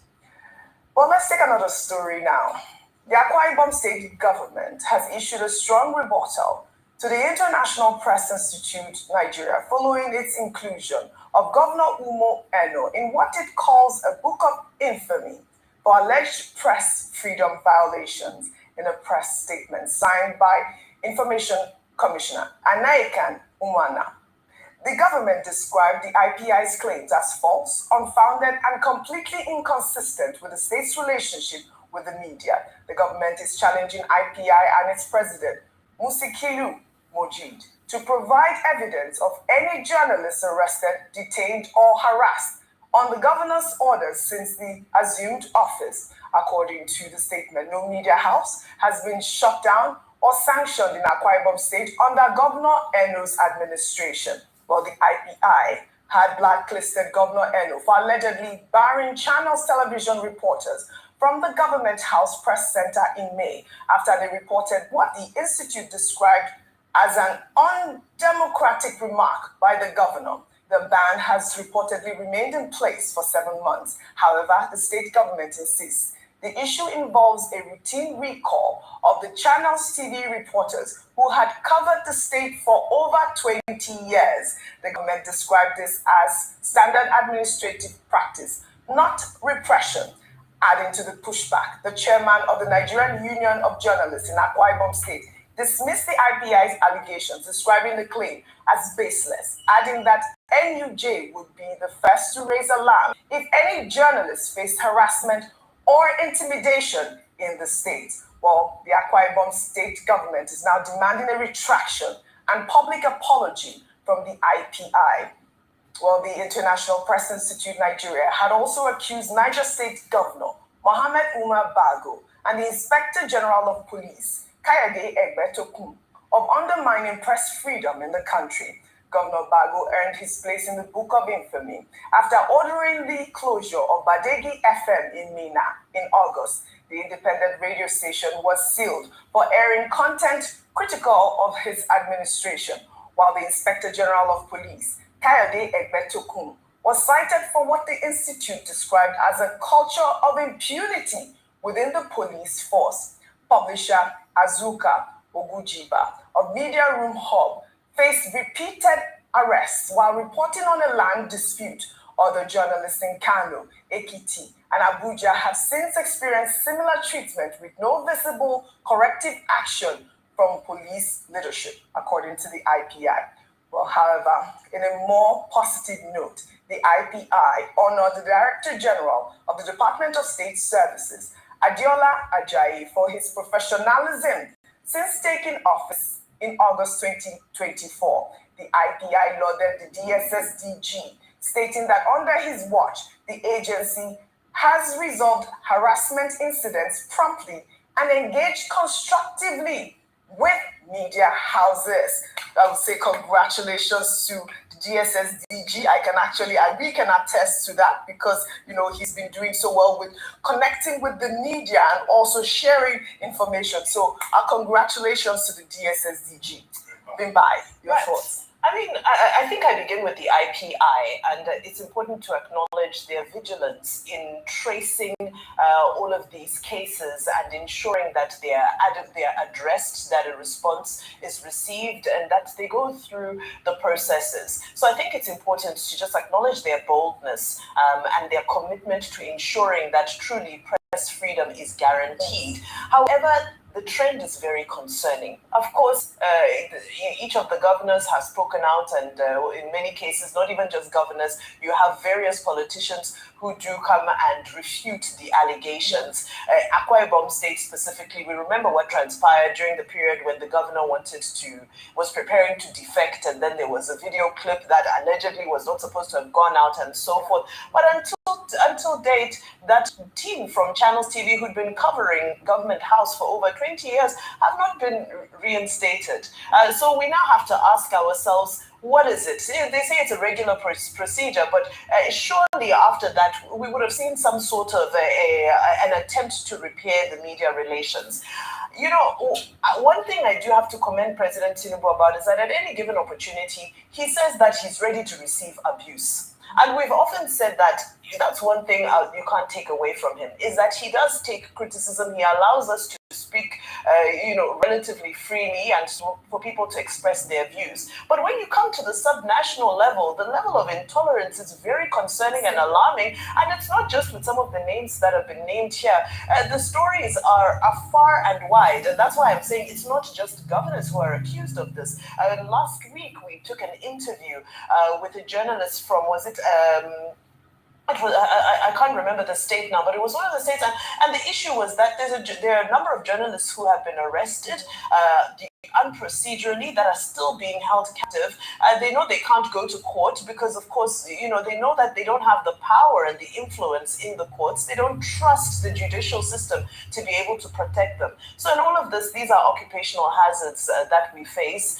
F: Well, let's take another story now. The Akwa Ibom State government has issued a strong rebuttal to the International Press Institute, Nigeria, following its inclusion of Governor Umo Eno in what it calls a book of infamy for alleged press freedom violations in a press statement signed by Information Commissioner Anaikan Umana. The government described the IPI's claims as false, unfounded, and completely inconsistent with the state's relationship with the media. The government is challenging IPI and its president, Musikilu Mojid, to provide evidence of any journalists arrested, detained, or harassed on the governor's orders since the assumed office. According to the statement, no media house has been shut down or sanctioned in Akwa Ibom State under Governor Eno's administration. Well, the IPI had blacklisted Governor Eno for allegedly barring Channels television reporters from the Government House Press Center in May after they reported what the institute described as an undemocratic remark by the governor. The ban has reportedly remained in place for 7 months. However, the state government insists the issue involves a routine recall of the Channels TV reporters who had covered the state for over 20 years. The government described this as standard administrative practice, not repression. Adding to the pushback, the chairman of the Nigerian Union of Journalists in Akwa Ibom State dismissed the IPI's allegations, describing the claim as baseless, adding that NUJ would be the first to raise alarm if any journalist faced harassment or intimidation in the state. Well, the Akwa Ibom State government is now demanding a retraction and public apology from the IPI. Well, the International Press Institute Nigeria had also accused Niger State Governor Mohammed Umar Bago and the Inspector General of Police, Kayode Egbetokun, of undermining press freedom in the country. Governor Bago earned his place in the Book of Infamy after ordering the closure of Badegi FM in Mina in August. The independent radio station was sealed for airing content critical of his administration, while the Inspector General of Police, Kayode Egbetokun, was cited for what the institute described as a culture of impunity within the police force. Publisher Azuka Ogujiba of Media Room Hub faced repeated arrests while reporting on a land dispute. Other journalists in Kano, Ekiti, and Abuja have since experienced similar treatment with no visible corrective action from police leadership, according to the IPI. Well, however, in a more positive note, the IPI honored the Director General of the Department of State Services, Adiola Ajayi, for his professionalism since taking office in August 2024. The IPI lauded the DSSDG, stating that under his watch, the agency has resolved harassment incidents promptly and engaged constructively with media houses. I would say congratulations to the DSSDG. We can attest to that because, he's been doing so well with connecting with the media and also sharing information. So our congratulations to the DSSDG. Bimbai, your thoughts?
I: I think I begin with the IPI, and it's important to acknowledge their vigilance in tracing all of these cases and ensuring that they're addressed, that a response is received, and that they go through the processes. So I think it's important to just acknowledge their boldness and their commitment to ensuring that truly press freedom is guaranteed. However, the trend is very concerning. Of course, each of the governors has spoken out, and in many cases, not even just governors, you have various politicians who do come and refute the allegations. Akwa Ibom State specifically, we remember what transpired during the period when the governor was preparing to defect, and then there was a video clip that allegedly was not supposed to have gone out and so forth. But until date, that team from Channels TV who'd been covering Government House for over 20 years have not been reinstated. So we now have to ask ourselves, what is it? They say it's a regular procedure, but surely after that, we would have seen some sort of an attempt to repair the media relations. You know, one thing I do have to commend President Tinubu about is that at any given opportunity, he says that he's ready to receive abuse. And we've often said that that's one thing you can't take away from him, is that he does take criticism. He allows us to speak, relatively freely and for people to express their views. But when you come to the subnational level, the level of intolerance is very concerning and alarming. And it's not just with some of the names that have been named here. The stories are far and wide. And that's why I'm saying it's not just governors who are accused of this. Last week, we took an interview with a journalist from, I can't remember the state now, but it was one of the states, and the issue was that there are a number of journalists who have been arrested unprocedurally that are still being held captive. They know they can't go to court because, of course, they know that they don't have the power and the influence in the courts. They don't trust the judicial system to be able to protect them. So in all of this, these are occupational hazards that we face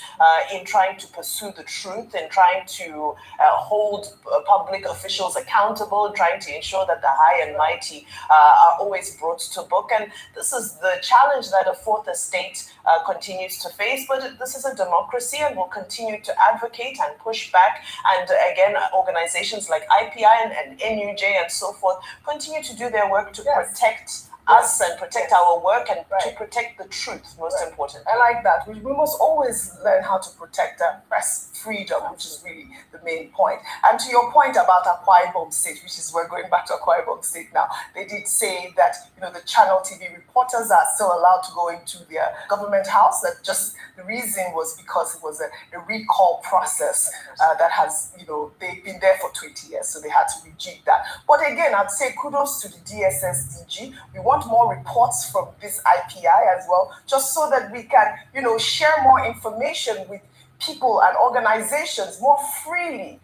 I: in trying to pursue the truth, in trying to hold public officials accountable, trying to ensure that the high and mighty are always brought to book. And this is the challenge that a fourth estate continues to face, but this is a democracy and will continue to advocate and push back. And again, organizations like IPI and NUJ and so forth continue to do their work to protect us and protect our work and to protect the truth, most important.
F: I like that. We must always learn how to protect press freedom, which is really the main point. And to your point about Akwa Ibom State, which is we're going back to Akwa Ibom State now, they did say that the Channel TV reporters are still allowed to go into their government house. That just the reason was because it was a recall process that has they've been there for 20 years, so they had to rejig that. But again, I'd say kudos to the DSSDG. We want more reports from this IPI as well, just so that we can, share more information with people and organizations more freely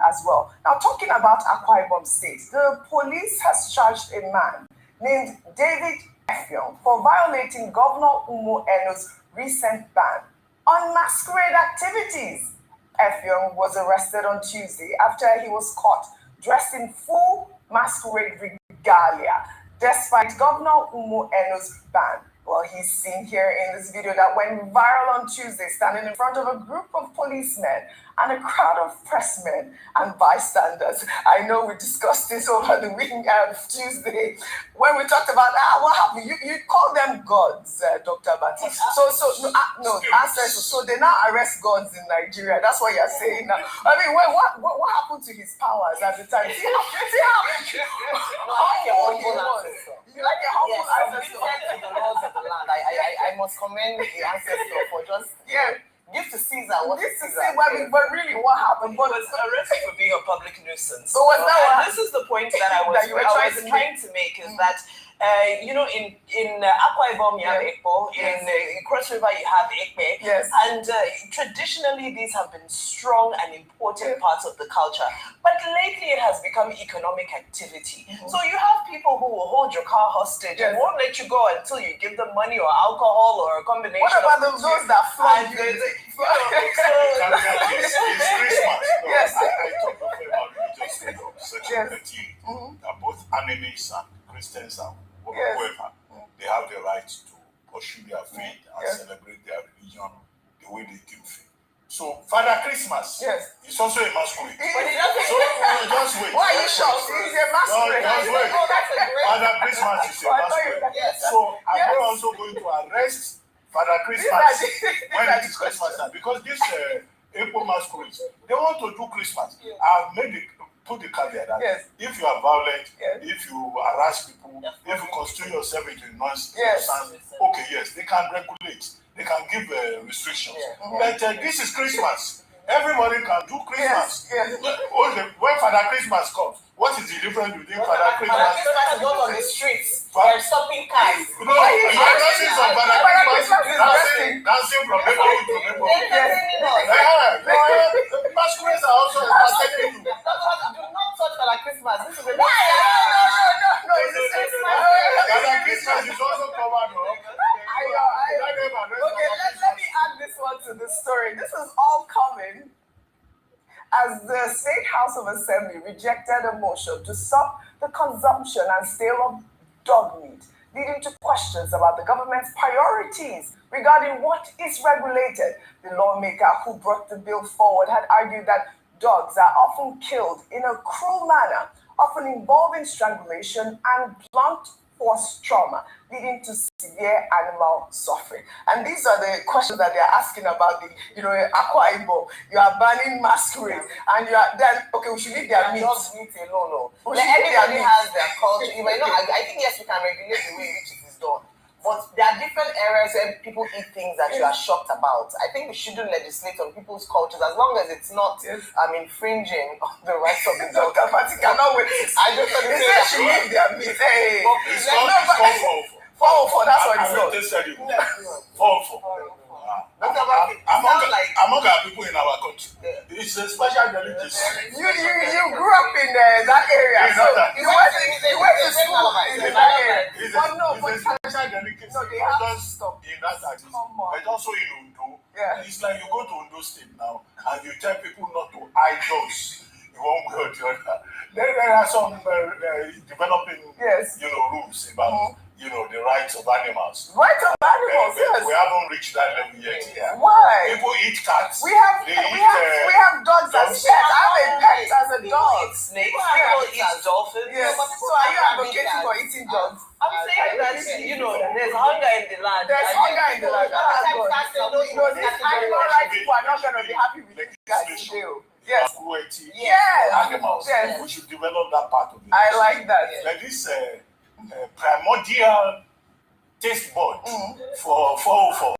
F: as well. Now, talking about Akwa Ibom State, the police has charged a man named David Effiong for violating Governor Umo Eno's recent ban on masquerade activities. Effiong was arrested on Tuesday after he was caught dressed in full masquerade regalia, despite Governor Umo Eno's ban. Well, he's seen here in this video that went viral on Tuesday, standing in front of a group of policemen and a crowd of pressmen and bystanders. I know we discussed this over the weekend, Tuesday, when we talked about what happened. You call them gods, Dr. Bati. No, ancestors. So they now arrest gods in Nigeria. That's what you're saying now. I mean, what happened to his powers at the time? See how humble he was. You like a humble ancestor.
I: To the laws of the land. I must commend the ancestor for just give to Caesar what is Caesar.
F: But really, what happened?
I: But it's arrested for being a public nuisance.
F: So was that
I: this is the point that I was trying to make is that in Akwa Ibom you have Ekpo, in Cross River you have Ekpe, and traditionally these have been strong and important parts of the culture. But lately it has become economic activity. So you have people who will hold your car hostage and won't let you go until you give them money or alcohol or a combination.
F: What about those that fly you?
H: It's Christmas. Yes. I talked about religious freedom, section 13, that both enemies and Christians and whoever, they have the right to pursue their faith and celebrate their religion the way they deem fit. So, Father Christmas is also a masquerade. So, just wait.
F: Why are you shocked? He's a masquerade.
H: No, just wait. Father Christmas is a masquerade. So, I'm also going to arrest Father Christmas when it is Christmas time, because this April masquerades, they want to do Christmas. I've made put the caveat that
I: Yes.
H: if you are violent,
I: Yes.
H: if you harass people, if you constitute yourself into a nuisance,
I: Yes.
H: okay, yes, they can regulate, they can give restrictions. But this is Christmas. Everybody can do Christmas.
I: Yes.
H: When Father Christmas comes, what is the difference between Father
I: Father
H: Christmas?
I: Christmas is not on the streets.
H: What?
I: They're stopping cars.
H: No, you are dancing from Father Christmas, dancing from neighborhood to neighborhood. Masquerades are also entertaining you.
I: Do not touch Father Christmas. This is a
H: No, Father Christmas is also covered up.
I: Okay, let me add this one to the story. This is all coming as the State House of Assembly rejected a motion to stop the consumption and sale of dog meat, leading to questions about the government's priorities regarding what is regulated. The lawmaker who brought the bill forward had argued that dogs are often killed in a cruel manner, often involving strangulation and blunt force trauma, leading to severe animal suffering. And these are the questions that they're asking about the, Akwa Ibom. You are banning masquerade, and you are then okay. We should leave their meat. Just meat alone. Everybody has their culture. I think yes, we can regulate the way in which it is done. But there are different areas where people eat things that you are shocked about. I think we shouldn't legislate on people's cultures as long as it's not infringing on the rights of the dog. Party cannot wait. I just want to say that she eat their meat. Hey,
H: It's called
I: fall for. That's what it's
H: called.
I: called.
H: Fall for. Among our people in our country, it's a special delicacy.
I: You grew up in that area, so you went to school in that area. But no,
H: it's a special delicacy.
I: No, they have to
H: Just
I: stop.
H: in that artist, but also in Undo.
I: Yeah.
H: It's like you go to Undo State now and you tell people not to eye dogs in one way or the other. Then there are some developing, rules about the rights of animals.
I: Rights of animals, yes.
H: We haven't reached that level yet. Yeah.
I: Why?
H: People eat cats.
I: We have dogs as pets. I have a pet as a dog.
F: Snakes. People eat dolphins.
I: Yes. So are you advocating for eating dogs?
F: I'm saying that there's hunger in the land.
I: There's hunger in the land. These animal rights people are not going to be happy with you guys today. Yes.
H: Cruelty.
I: Yes.
H: Animals.
I: Yes.
H: We should develop that part of it.
I: I like that.
H: Like this primordial taste bud for 404.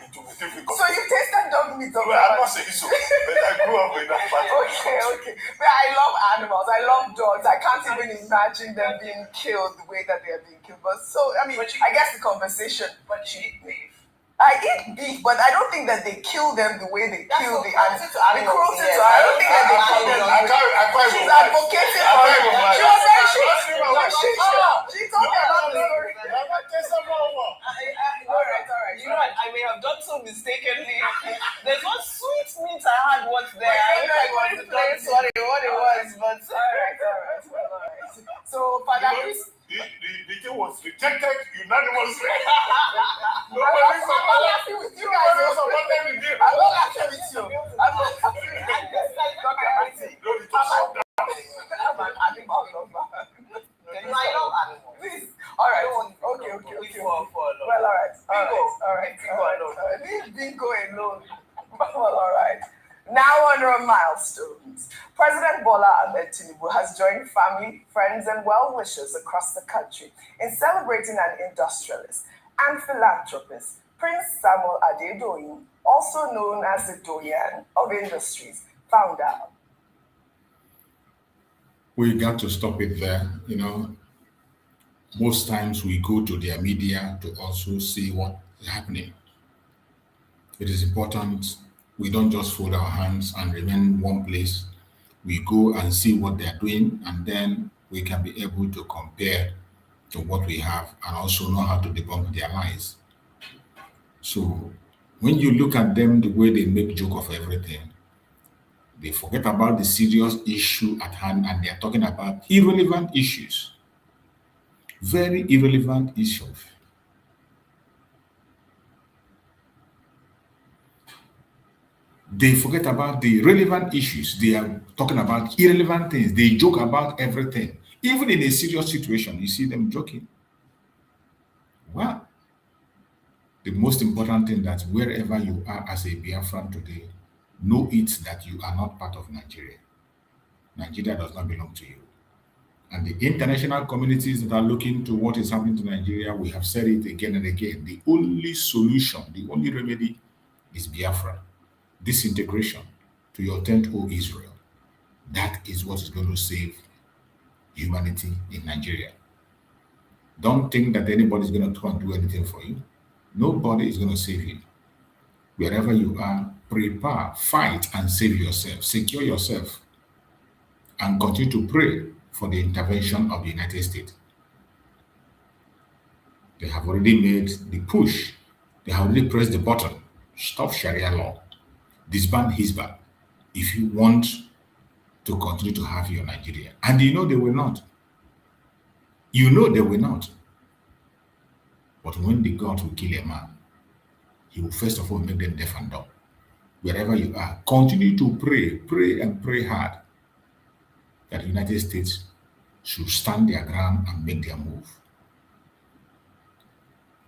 H: It will be difficult.
I: So you tasted dog meat?
H: Well, I'm not saying so, but I grew up in that part.
I: Okay. But I love animals. I love dogs. I can't even imagine them being killed the way that they are being killed. But I guess the conversation.
F: But you eat beef.
I: I eat beef, but I don't think that they kill them the way they kill the animals.
F: I don't think that they kill them.
I: She's advocating for it. She was saying she told me about the story. All right.
F: You know what? I may have done so mistakenly. There's one sweet meat I had once there. I couldn't place what it was, but all right.
I: So, Father Chris.
H: The thing was rejected unanimously.
I: I'm not laughing with you guys. I'm not laughing with you. I'm not laughing with you. I'm an animal lover. I love animals. All right. Okay. Well, all right. Leave Bingo alone. Well, all right. Now on our milestones. President Bola Ahmed Tinubu has joined family, friends, and well-wishers across the country in celebrating an industrialist and philanthropist, Prince Samuel Adedoyin, also known as the Doyen of Industries, founder.
E: We got to stop it there. Most times we go to their media to also see what is happening. It is important we don't just fold our hands and remain in one place. We go and see what they're doing, and then we can be able to compare to what we have and also know how to debunk their lies. So when you look at them, the way they make joke of everything, they forget about the serious issue at hand and they're talking about irrelevant issues. Very irrelevant issues. They forget about the relevant issues. They are talking about irrelevant things. They joke about everything. Even in a serious situation, you see them joking. Well, the most important thing that wherever you are as a Biafran today, know it that you are not part of Nigeria. Nigeria does not belong to you. And the international communities that are looking to what is happening to Nigeria, we have said it again and again. The only solution, the only remedy is Biafra. Disintegration to your tent, O Israel. That is what is going to save humanity in Nigeria. Don't think that anybody is going to come and do anything for you. Nobody is going to save you. Wherever you are, prepare, fight, and save yourself. Secure yourself. And continue to pray for the intervention of the United States. They have already made the push. They have already pressed the button. Stop Sharia law. Disband Hizbah if you want to continue to have your Nigeria. And you know they will not. You know they will not. But when the God will kill a man, he will first of all make them deaf and dumb. Wherever you are, continue to pray. Pray and pray hard that the United States should stand their ground and make their move.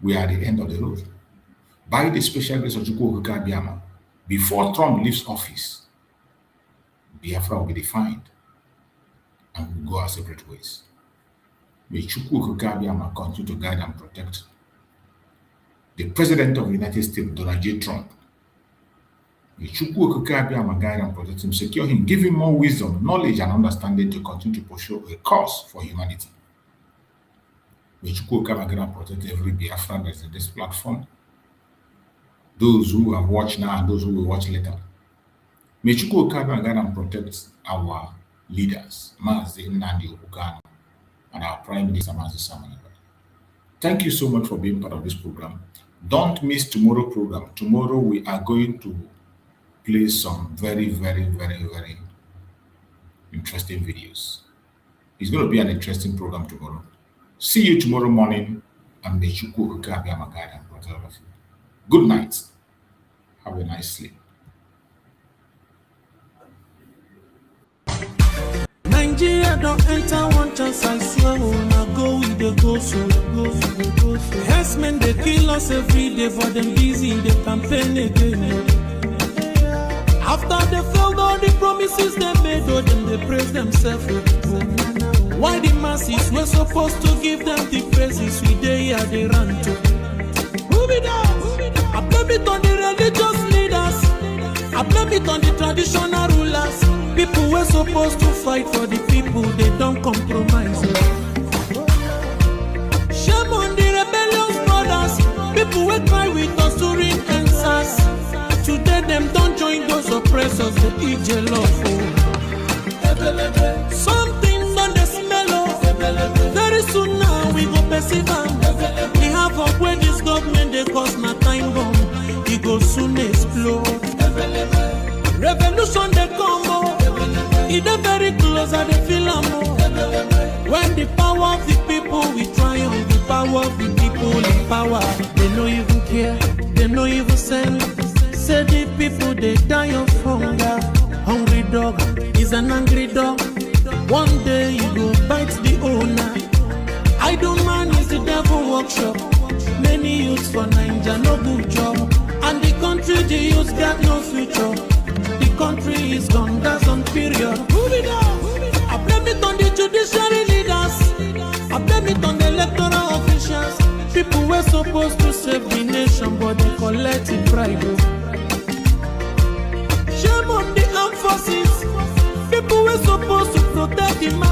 E: We are at the end of the road. By the special grace of Chukwu Okike Abiama, before Trump leaves office, Biafra will be defined and we will go our separate ways. May Chukwu Okike Abiama continue to guide and protect the President of the United States, Donald J. Trump. May Chukwu Okike Abiama guide and protect him, secure him, give him more wisdom, knowledge, and understanding to continue to pursue a cause for humanity. May Chukwu Okike Abiama guide and protect every Biafran that is in this platform, those who have watched now and those who will watch later. May Chukwu Okike Abiama guide and protect our leaders, Mazi Nnamdi Kanu, and our Prime Minister, Mazi Simon. Thank you so much for being part of this program. Don't miss tomorrow's program. Tomorrow we are going to play some very, very, very, very interesting videos. It's going to be an interesting program tomorrow. See you tomorrow morning, and may Chukwu Okike Abiama guide and protect all of you. Good night. Have a nice sleep.
A: Nigeria don't enter one chance, I swear, now go with the go so. Herdsmen, they kill us every day, but them busy, they campaign again. After they failed all the promises they made, oh, them they praise themselves. Why the masses were supposed to give them the praises we they here they run to? Move it up. I blame it on the religious leaders. I blame it on the traditional rulers. People were supposed to fight for the people, they don't compromise. Shame on the rebellious brothers. People will cry with us during answers. Today them don't join those oppressors, they eat jello. Something on the smell of. Very soon now we go perceive. We have up where this government they cause my time bomb. It go soon explode. Revolution they come. It's very close and they feel when the power of the people we triumph, the power of the people in power. They no even care, they no even send. Say the people they die of hunger. Hungry dog is an angry dog. One day you go bite the owner. Idle man is the devil workshop. Many youths for Nigeria no good job. And the country the youths got no future. The country is gone, that's on period. Move it up. I blame it on the judiciary leaders. I blame it on the electoral officials. People were supposed to save the nation, but they collected bribe. Shame on the armed forces. People were supposed to protect the masses.